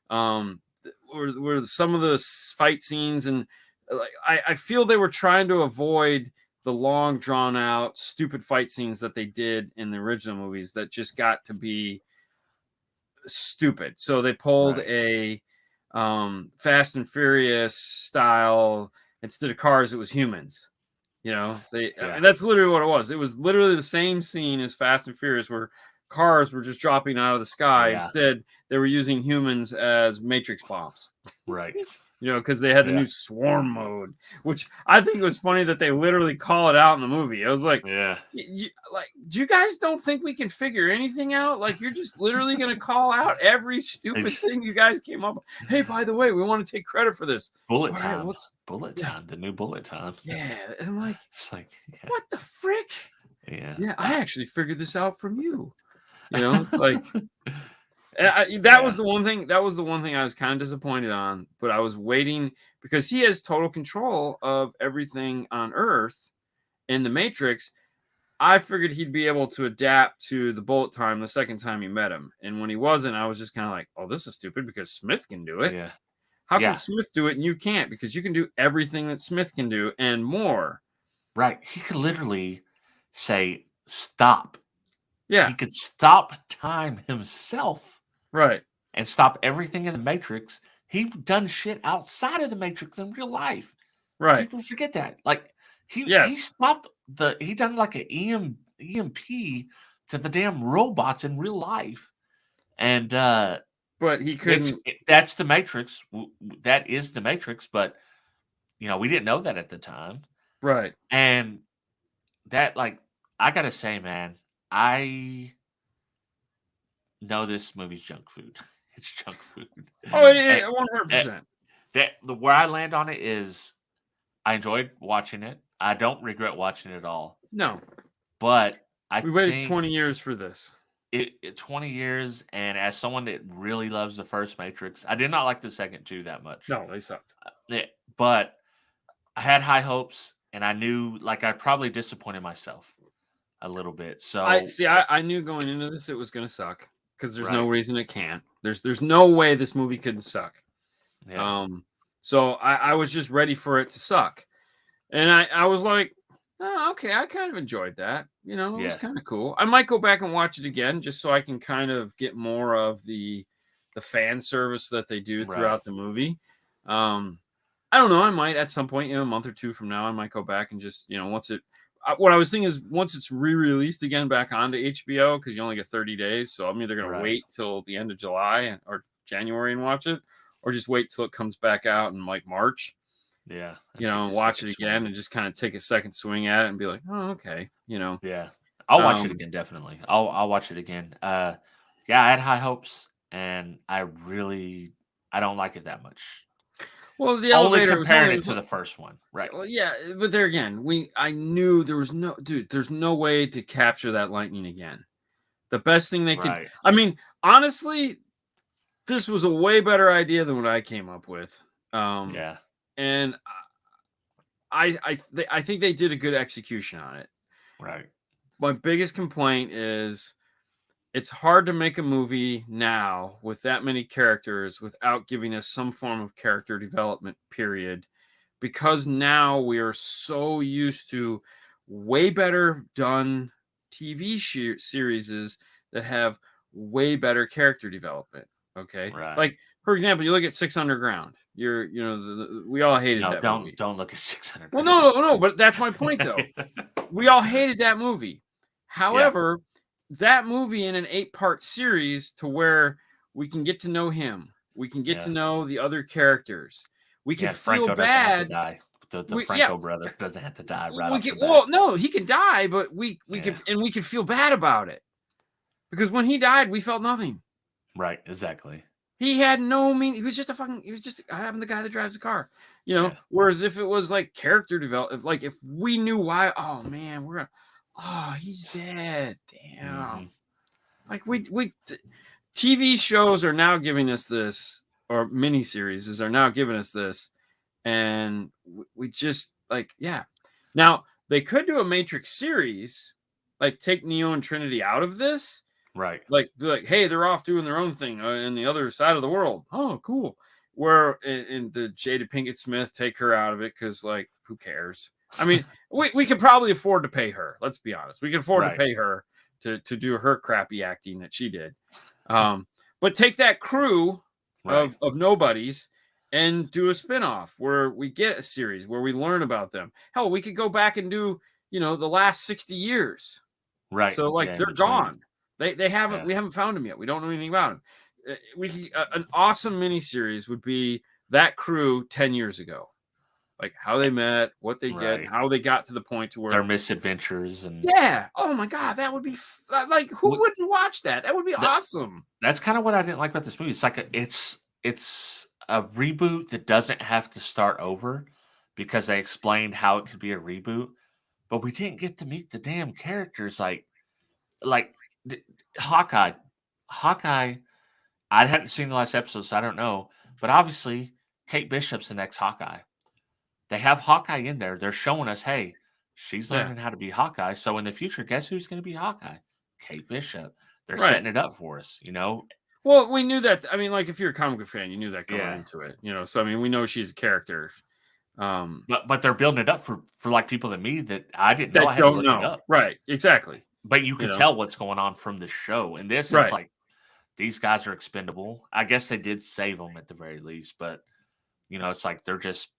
Were some of the fight scenes and like I feel they were trying to avoid the long drawn out stupid fight scenes that they did in the original movies that just got to be stupid. So they pulled right. a Fast and Furious style instead of cars. It was humans. You know, I Yeah, mean, that's literally what it was. It was literally the same scene as Fast and Furious, where cars were just dropping out of the sky. yeah, Instead, they were using humans as matrix bombs. right. You know, because they had the Yeah, new swarm mode, which I think was funny that they literally call it out in the movie. I was like, yeah. like, do you guys don't think we can figure anything out? Like, you're just literally going to call out every stupid thing you guys came up with. Hey, by the way, we want to take credit for this. Bullet All right, time, bullet time, the new bullet time. yeah. And I'm like, It's like, yeah, what the frick? yeah. Yeah, I actually figured this out from you. You know, it's like that Yeah, was the one thing. That was the one thing I was kind of disappointed on. But I was waiting because he has total control of everything on Earth in the Matrix. I figured he'd be able to adapt to the bullet time the second time you met him. And when he wasn't, I was just kind of like, oh, this is stupid because Smith can do it. yeah, How can yeah. Smith do it and you can't? Because you can do everything that Smith can do and more. Right. He could literally say stop. Yeah, He could stop time himself right, and stop everything in the Matrix. He'd done shit outside of the Matrix in real life. right. People forget that. Like he Yes, stopped he done like an EMP to the damn robots in real life. And but he couldn't. that's the Matrix. That is the Matrix, but we didn't know that at the time. Right. And that, like, I gotta say, man, I know this movie's junk food. It's junk food. Oh, And, 100%. where I land on it is I enjoyed watching it. I don't regret watching it at all. No, But I we waited think 20 years for this. 20 years, and as someone that really loves the first Matrix, I did not like the second two that much. No, they sucked. But I had high hopes, and I knew like I probably disappointed myself a little bit. So I knew going into this it was going to suck because there's no right, reason it can't. There's no way this movie couldn't suck. yeah, So I was just ready for it to suck. And I was like, oh, okay, I kind of enjoyed that. You know, it was yeah, kind of cool. I might go back and watch it again just so I can kind of get more of the fan service that they do right, throughout the movie. I don't know. I might at some point, a month or two from now, I might go back and just, once it. What I was thinking is once it's re-released again back onto HBO because you only get 30 days, so I'm either going to right, wait till the end of July or January and watch it, or just wait till it comes back out in like March. yeah. And take And a watch second it again swing. and just kind of take a second swing at it and be like, oh, okay, Yeah, I'll watch it Um, again. Definitely, I'll watch it again. Yeah, I had high hopes, and I don't like it that much. well, the Only elevator was comparing only it to the first one, right? well, yeah, but there again, I knew there was there's no way to capture that lightning again. The best thing they could, Right. I mean, honestly, this was a way better idea than what I came up with. Yeah. And I think they did a good execution on it. Right. My biggest complaint is it's hard to make a movie now with that many characters without giving us some form of character development period because now we are so used to way better done TV series that have way better character development. Okay. Right. Like, for example, you look at Six Underground. We all hated No, that movie. don't look at 600. Well, no, but that's my point though. We all hated that movie. However, that movie in an 8-part series to where we can get to know him. We can get to know the other characters. We can feel Franco bad. Doesn't have to die. The Franco brother doesn't have to die right off the bat. Well, no, he can die, but we can feel bad about it. Because when he died, we felt nothing. Right, exactly. He had no meaning. He was just I'm the guy that drives the car. Whereas if it was like character development, like if we knew why, oh man, he's dead. Damn. Like we TV shows are now giving us this, or miniseries are now giving us this, and we just Now they could do a Matrix series, like take Neo and Trinity out of this. Right. Like, hey, they're off doing their own thing in the other side of the world. Oh, cool. Where in the Jada Pinkett Smith, take her out of it because, like, who cares? I mean, we could probably afford to pay her. Let's be honest. We can afford to pay her to do her crappy acting that she did. But take that crew of nobodies and do a spinoff where we get a series where we learn about them. Hell, we could go back and do, the last 60 years. Right. So, like, they're gone. They haven't. We haven't found them yet. We don't know anything about them. An awesome miniseries would be that crew 10 years ago, like how they met, what they did, how they got to the point to where their misadventures and oh my god, that would be like who wouldn't watch that? That would be awesome. That's kind of what I didn't like about this movie. It's like it's a reboot that doesn't have to start over because they explained how it could be a reboot, but we didn't get to meet the damn characters like. Hawkeye, I hadn't seen the last episode, so I don't know. But obviously, Kate Bishop's the next Hawkeye. They have Hawkeye in there. They're showing us, hey, she's learning how to be Hawkeye. So in the future, guess who's going to be Hawkeye? Kate Bishop. They're setting it up for us, Well, we knew that. I mean, like if you're a comic book fan, you knew that going into it. So I mean, we know she's a character. But they're building it up for like people like me that I didn't know. I had to look it up. Right? Exactly. But you can tell what's going on from the show. And this is like, these guys are expendable. I guess they did save them at the very least. But, it's like they're just,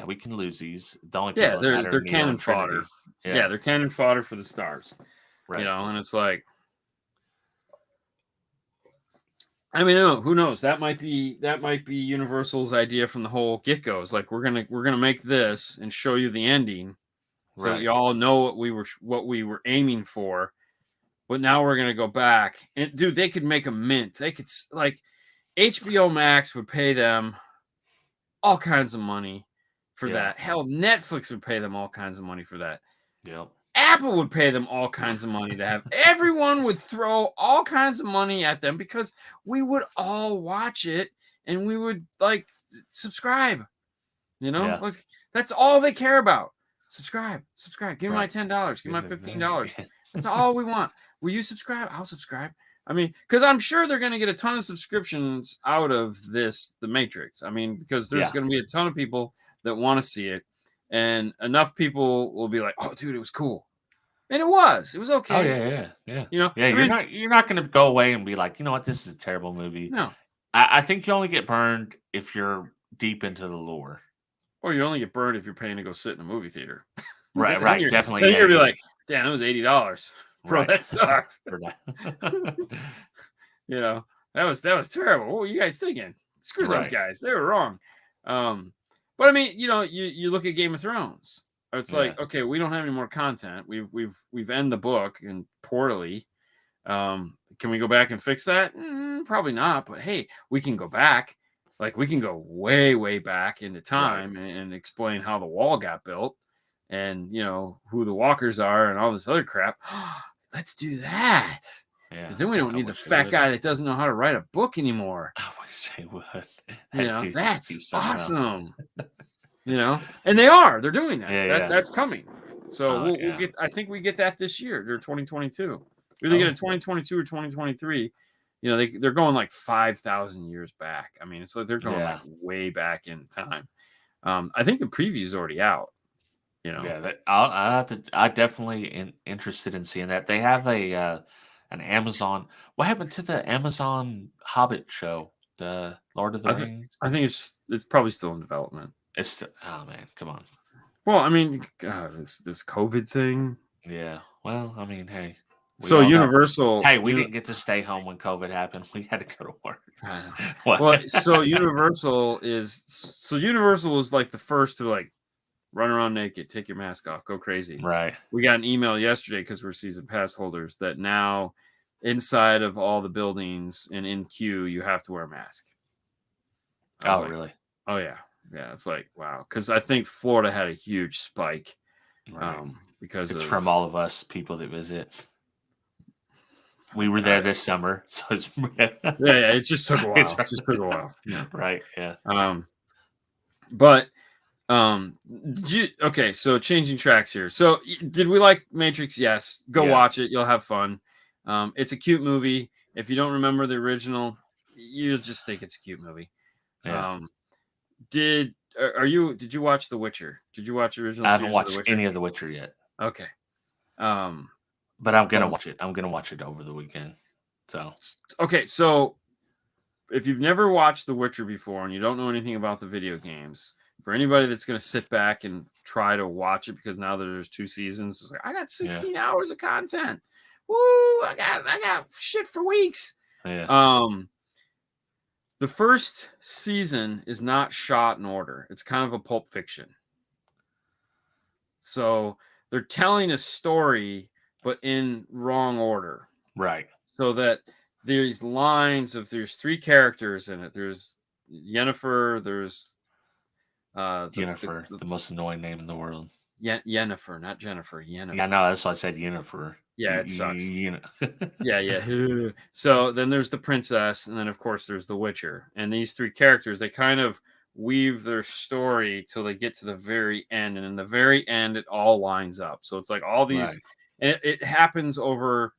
we can lose these. The only people they're cannon fodder. Yeah, they're cannon fodder for the stars. Right. And it's like, I mean, who knows? That might be Universal's idea from the whole get-go. It's like we're gonna make this and show you the ending. So that you all know what we were aiming for, but now we're gonna go back and dude, they could make a mint. They could like HBO Max would pay them all kinds of money for that. Hell, Netflix would pay them all kinds of money for that. Yep. Apple would pay them all kinds of money to have. Everyone would throw all kinds of money at them because we would all watch it and we would like subscribe. Like, that's all they care about. Subscribe. Give me my $10. Give me my $15. That's all we want. Will you subscribe? I'll subscribe. I mean, because I'm sure they're going to get a ton of subscriptions out of the Matrix. I mean, because there's going to be a ton of people that want to see it, and enough people will be like, "Oh, dude, it was cool," and it was okay. Oh yeah. You're not going to go away and be like, you know what, this is a terrible movie. No, I think you only get burned if you're deep into the lore. Or you only get burned if you're paying to go sit in a movie theater. Right, definitely. Then you're gonna be like, damn, it was $80. Bro, that sucked. That was terrible. What were you guys thinking? Screw those guys. They were wrong. But I mean, you look at Game of Thrones. It's like, okay, we don't have any more content. We've ended the book and poorly. Can we go back and fix that? Probably not. But hey, we can go back. Like we can go way, way back into time and explain how the wall got built and, who the walkers are and all this other crap. Let's do that. Because then we don't need the fat guy that doesn't know how to write a book anymore. I wish they would. That's awesome. And they are. They're doing that. That's coming. So we'll get. I think we get that this year. They're 2022. We either get a 2022 or 2023. They're going like 5,000 years back. I mean, it's like they're going like way back in time. I think the preview is already out. I definitely interested in seeing that. They have an Amazon. What happened to the Amazon Hobbit show? The Lord of the Rings. I think it's probably still in development. It's oh man, come on. Well, I mean, this COVID thing. Yeah. Well, I mean, hey. So Universal. Hey, we didn't get to stay home when COVID happened. We had to go to work. Well, so Universal was like the first to like run around naked, take your mask off, go crazy. Right. We got an email yesterday because we're season pass holders that now inside of all the buildings and in queue you have to wear a mask. Oh, like, really? Oh yeah. Yeah, it's like wow. Because I think Florida had a huge spike. Right. Because it's from all of us people that visit. We were there this summer, so it's yeah, it just took a while. It just took a while. Yeah. Right. Yeah. But okay, so changing tracks here. So did we like Matrix? Yes. Go watch it. You'll have fun. It's a cute movie. If you don't remember the original, you'll just think it's a cute movie. Yeah. Did you watch The Witcher? Did you watch the original? I haven't watched any of The Witcher yet. Okay. But I'm gonna watch it. I'm gonna watch it over the weekend. So okay, so if you've never watched The Witcher before and you don't know anything about the video games, for anybody that's gonna sit back and try to watch it because now that there's 2 seasons, it's like I got 16 hours of content. Woo! I got shit for weeks. Yeah. The first season is not shot in order. It's kind of a Pulp Fiction. So they're telling a story, but in wrong order. Right. So that there's there's 3 characters in it. There's Yennefer, there's Yennefer, the most annoying name in the world. Yennefer, not Jennifer. Yennefer. Yeah, no, that's why I said Yennefer. Yeah, it sucks. Yeah. So then there's the princess, and then of course there's the Witcher. And these 3 characters, they kind of weave their story till they get to the very end, and in the very end it all lines up. So it's like all these and it happens over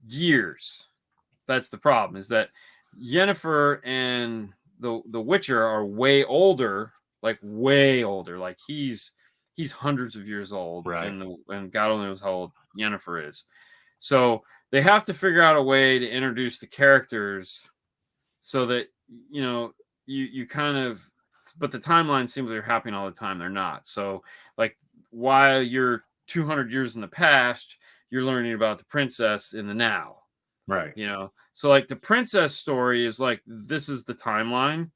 years. That's the problem, is that Yennefer and the Witcher are way older, like he's hundreds of years old, right? And God only knows how old Yennefer is. So they have to figure out a way to introduce the characters so that you kind of, but the timeline seems like they're happening all the time. They're not. So like while you're 200 years in the past, you're learning about the princess in the now. Right. So like the princess story is like, this is the timeline,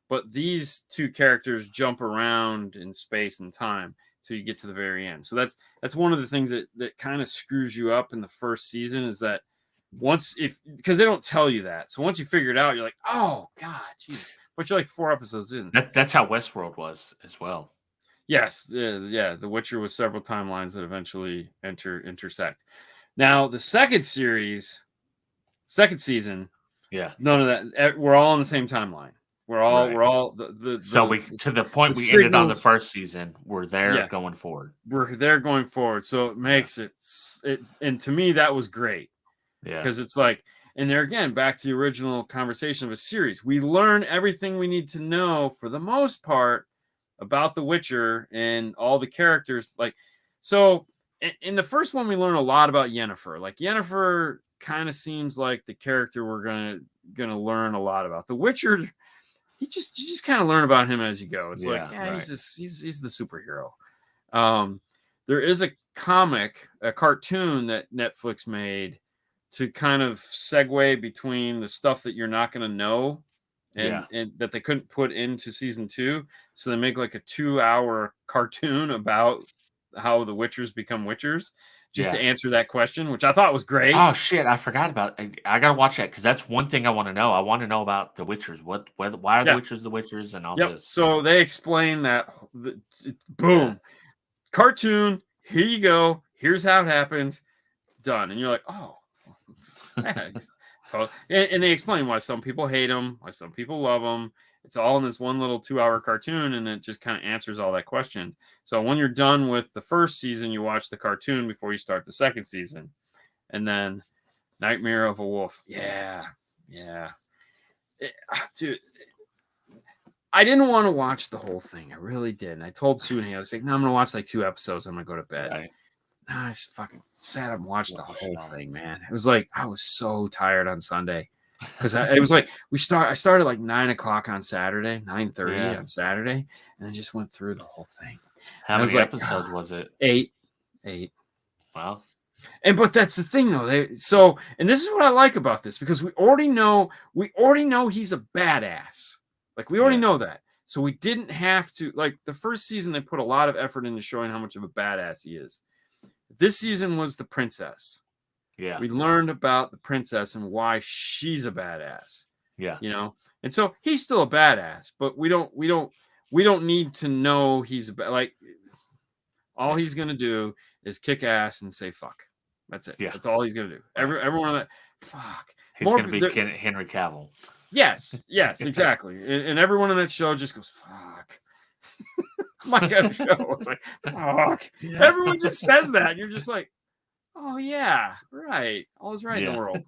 but these 2 characters jump around in space and time till you get to the very end. So that's one of the things that kind of screws you up in the first season, is that because they don't tell you that. So once you figure it out, you're like, oh God, geez. But you're like 4 episodes in. That's how Westworld was as well. Yes. Yeah. The Witcher was several timelines that eventually intersect. Now the second season, none of that. We're all on the same timeline. We're all so to the point we ended on the first season. We're there going forward. We're there going forward. So it makes it, and to me that was great. Yeah, because it's like, and there again, back to the original conversation of a series, we learn everything we need to know for the most part about The Witcher and all the characters. Like, so in the first one, we learn a lot about Yennefer. Like Yennefer kind of seems like the character we're gonna learn a lot about. The Witcher, you just kind of learn about him as you go. It's he's the superhero. There is a cartoon that Netflix made to kind of segue between the stuff that you're not going to know and that they couldn't put into season 2. So they make like a 2-hour cartoon about how the Witchers become Witchers, just to answer that question, which I thought was great. Oh shit, I forgot about it. I gotta watch that because that's one thing I want to know. I want to know about the Witchers. Why are the Witchers the Witchers and all this? So they explain that. Boom, cartoon. Here you go. Here's how it happens. Done. And you're like, oh. Thanks. And they explain why some people hate them, why some people love them. It's all in this one little 2-hour cartoon, and it just kind of answers all that question. So when you're done with the first season, you watch the cartoon before you start the second season. And then Nightmare of a Wolf. Yeah. Dude, I didn't want to watch the whole thing. I really didn't. I told Suni, I was like, no, I'm going to watch like 2 episodes. I'm going to go to bed. Right. I just fucking sat up and watched the whole thing, man. It was like I was so tired on Sunday. because it was like I started like 9 o'clock on Saturday, 9:30 Yeah. on Saturday, and I just went through the whole thing. How And I many was like, episodes was it? 8. Wow. But that's the thing though. And this is what I like about this, because we already know he's a badass. Like we already know that. So we didn't have to, like, the first season they put a lot of effort into showing how much of a badass he is. This season was the princess. Yeah. We learned about the princess and why she's a badass. Yeah. You know? And so he's still a badass, but we don't need to know he's all he's gonna do is kick ass and say fuck. That's it. Yeah. That's all he's gonna do. Everyone that fuck. He's gonna be Henry Cavill. Yes, exactly. And everyone on that show just goes, fuck. It's my kind of show. It's like, fuck. Yeah. Everyone just says that. And you're just like, oh yeah, right. All is right in the world.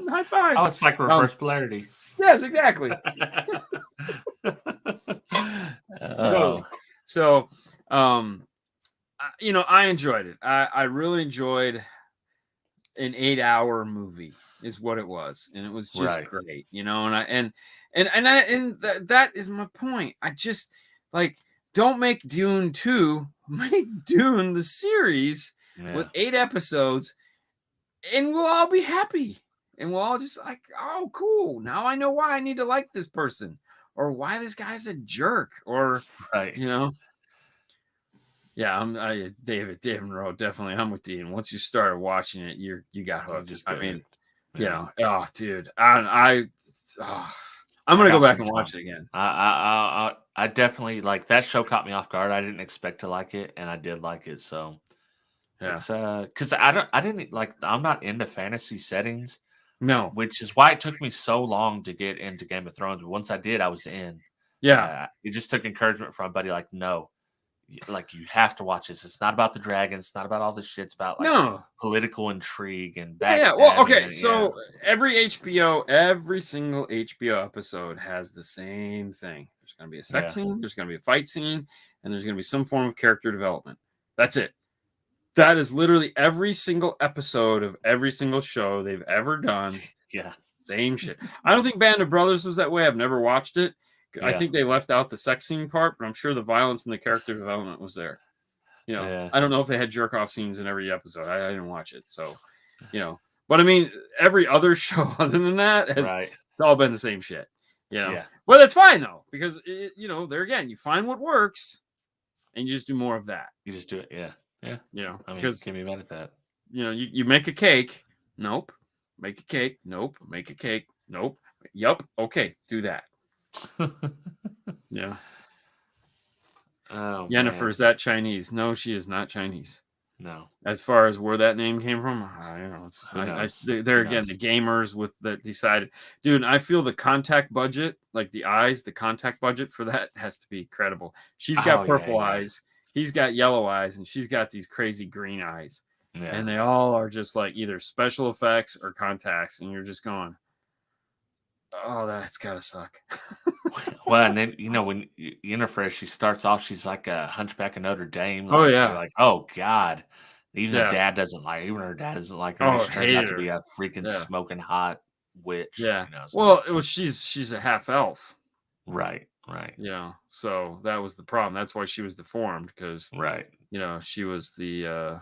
High fives. Oh, it's like reverse polarity. Yes, exactly. So, I enjoyed it. I really enjoyed an 8-hour movie is what it was, and it was just great, and that is my point. I just don't make Dune 2, make Dune the series with 8 episodes, and we'll all be happy, and we'll all just like, oh cool, now I know why I need to like this person, or why this guy's a jerk, or Yeah, David Monroe, definitely. I'm with Dean. Once you started watching it, you got hooked. Oh, dude, I'm gonna go back and watch it again. I definitely that show caught me off guard. I didn't expect to like it, and I did like it. So it's because I'm not into fantasy settings. No, which is why it took me so long to get into Game of Thrones. But once I did, I was in. Yeah, it just took encouragement from a buddy. Like, no. You have to watch this. It's not about the dragons. It's not about all this shit. It's about political intrigue and backstabbing. Yeah, well, okay. So every single HBO episode has the same thing. There's going to be a sex scene. There's going to be a fight scene, and there's going to be some form of character development. That's it. That is literally every single episode of every single show they've ever done. Yeah, same shit. I don't think Band of Brothers was that way. I've never watched it. I think they left out the sex scene part, but I'm sure the violence and the character development was there. I don't know if they had jerk off scenes in every episode. I didn't watch it, so But I mean, every other show other than that it's all been the same shit. Well, that's fine though, because there again, you find what works, and you just do more of that. You just do it, yeah. I mean, because you can't be mad at that. You make a cake. Nope. Make a cake. Nope. Make a cake. Nope. Yup. Okay. Do that. Yeah. Oh, Yennefer, is that Chinese? No, she is not Chinese. No. As far as where that name came from, I don't know. They're again the gamers that decided. Dude, I feel the contact budget, like the eyes, the contact budget for that has to be credible. She's got purple eyes, he's got yellow eyes, and she's got these crazy green eyes. Yeah. And they all are just like either special effects or contacts, and you're just going, oh, that's gotta suck. Well, and then when Yennefer, she starts off, she's like a Hunchback of Notre Dame. Oh yeah, like oh god, even her dad doesn't like her. Oh, she turns out to be a freaking smoking hot witch. Yeah. Well, she's a half elf. Right. Yeah. So that was the problem. That's why she was deformed, because she was the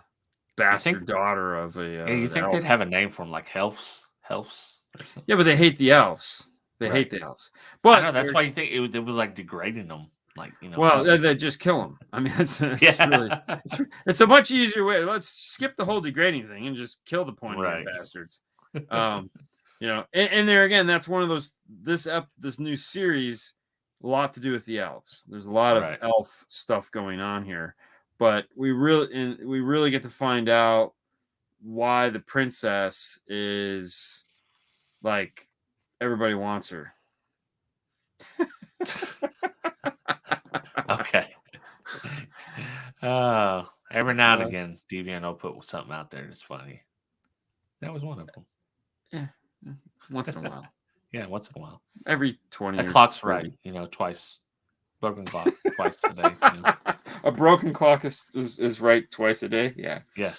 bastard daughter of a. You think they'd have a name for them, like Helfs? Yeah, but they hate the elves. They hate the elves. But I know, that's why you think it was like degrading them. Well, they just kill them. I mean, it's really it's a much easier way. Let's skip the whole degrading thing and just kill the pointy bastards. And there again, that's one of those. This new series, a lot to do with the elves. There's a lot of elf stuff going on here, but we really get to find out why the princess is like everybody wants her. Okay. Every now and again, Deviant will put something out there that's funny. That was one of them. Yeah, once in a while. Yeah, once in a while. Every 20 years. A clock's right. Twice. Broken clock twice a day. A broken clock is right twice a day. Yeah. Yeah.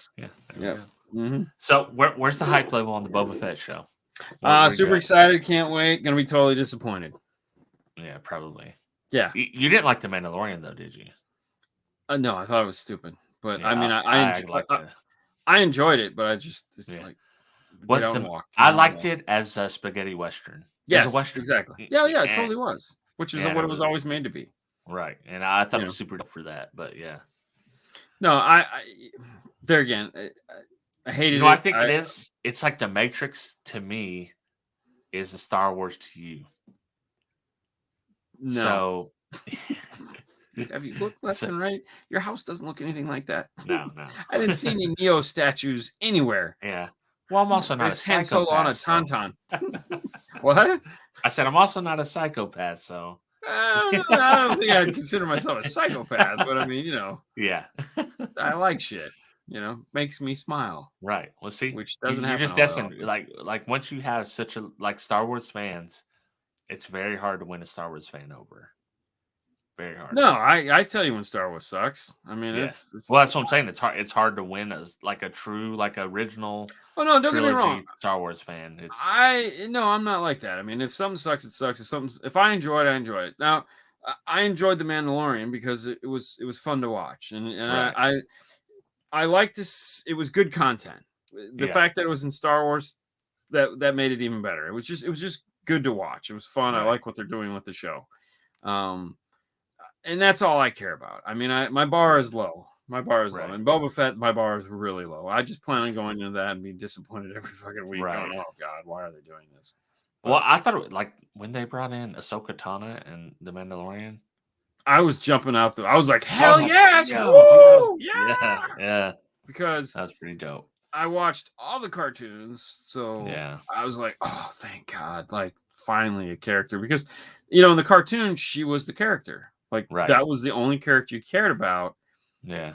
Mm-hmm. So where's the hype level on the Boba Fett show? What Super got? excited. Can't wait. Gonna be totally disappointed. Yeah, probably. Yeah. You didn't like The Mandalorian, though, did you? No, I thought it was stupid. But I mean, Yeah, I liked it. I enjoyed it, but it's Yeah. like get What out the and walk. I liked it as a spaghetti western. As a Yes, western. exactly. Yeah, yeah, it And, totally was. Which is and what it it was was always made to be. right. And I thought You it know. was super dope for that. But yeah. No, I there again, I hated I it. think it is. It's like the Matrix to me is the Star Wars to you. No. So have you looked left and right? Your house doesn't look anything like that. No. I didn't see any Neo statues anywhere. Yeah. Well, I'm also not a Han Solo on a psychopath. tauntaun. What? I said I'm also not a psychopath, so I don't think I'd consider myself a psychopath, but I mean, yeah. I like shit. Makes me smile. Right. Well, see, Which doesn't you're happen just all that destined. often. Like once you have such a Star Wars fans, it's very hard to win a Star Wars fan over. Very hard. No, I tell you when Star Wars sucks. I mean, Yeah. it's Well, that's what I'm saying. It's hard. It's hard to win as like a true original. Oh no, don't get me trilogy wrong. Star Wars fan. It's I'm not like that. I mean, if something sucks, it sucks. If I enjoy it, I enjoy it. Now, I enjoyed The Mandalorian because it was fun to watch, and right. I liked this. It was good content. The fact that it was in Star Wars, that made it even better. It was just good to watch. It was fun. I like what they're doing with the show, and that's all I care about. I mean, my bar is low. My bar is low. And Boba Fett, my bar is really low. I just plan on going into that and be disappointed every fucking week. Right. Going, oh God, why are they doing this? Well, I thought it was, when they brought in Ahsoka Tano and The Mandalorian, I was jumping out I was like, hell yes! Woo! Dude, yeah. Because that was pretty dope. I watched all the cartoons, so I was like, oh, thank God. Like, finally a character. Because, in the cartoon, she was the character. Like, that was the only character you cared about. Yeah.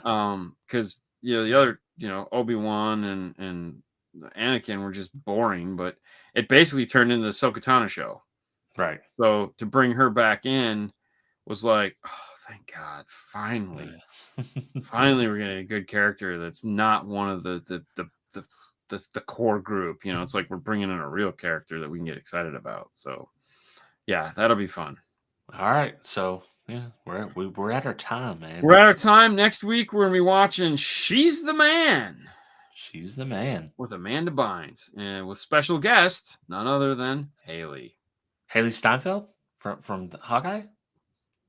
Because the other, Obi-Wan and Anakin were just boring, but it basically turned into the Ahsoka Tano show. Right. So to bring her back in was like, oh, thank God, finally. Finally we're getting a good character that's not one of the core group. It's like we're bringing in a real character that we can get excited about. So yeah, that'll be fun. All right. So yeah, we're at our time, man. We're at our time. Next week, we're going to be watching She's the Man. She's the Man. With Amanda Bynes. And with special guest, none other than Haley. Haley Steinfeld from Hawkeye?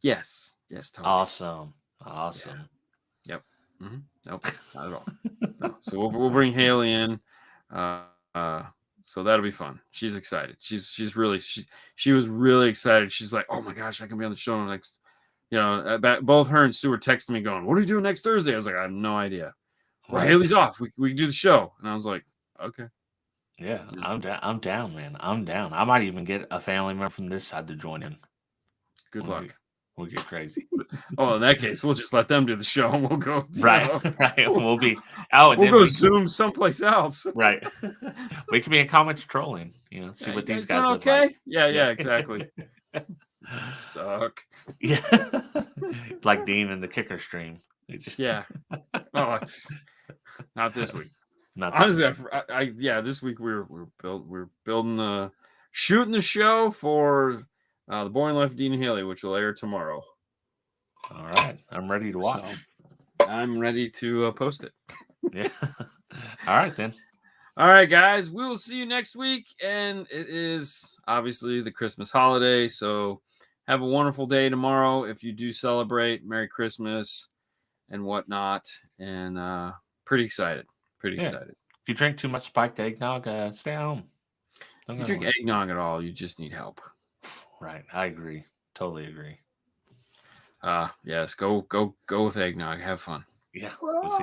Yes. Yes, totally. Awesome. Yeah. Yep. Mm-hmm. Nope, not at all. No. So we'll bring Haley in. So that'll be fun. She's excited. She was really excited. She's like, oh my gosh, I can be on the show next. Both her and Sue were texting me going, what are you doing next Thursday? I was like, I have no idea. Well, Haley's off. We can do the show. And I was like, okay. Yeah, I'm down, man. I'm down. I might even get a family member from this side to join in. Good luck. We'll get crazy. Oh, in that case, we'll just let them do the show and we'll go. Right. We'll be out. We'll go Zoom someplace else. Right. We can be in comments trolling. See what these guys look like. Yeah, exactly. Suck. Yeah. Like Dean in the kicker stream. Oh, not this week. Honestly, this week we're building shooting the show for The Boring Life of Dean and Haley, which will air tomorrow. All right, I'm ready to watch. So, I'm ready to post it. Yeah. All right then. All right, guys. We will see you next week, and it is obviously the Christmas holiday, so have a wonderful day tomorrow. If you do celebrate, Merry Christmas and whatnot, and pretty excited. Excited. If you drink too much spiked eggnog, stay home. If you drink eggnog at all, you just need help. Right. I agree. Totally agree. Yes. Go with eggnog. Have fun. Yeah. We'll see.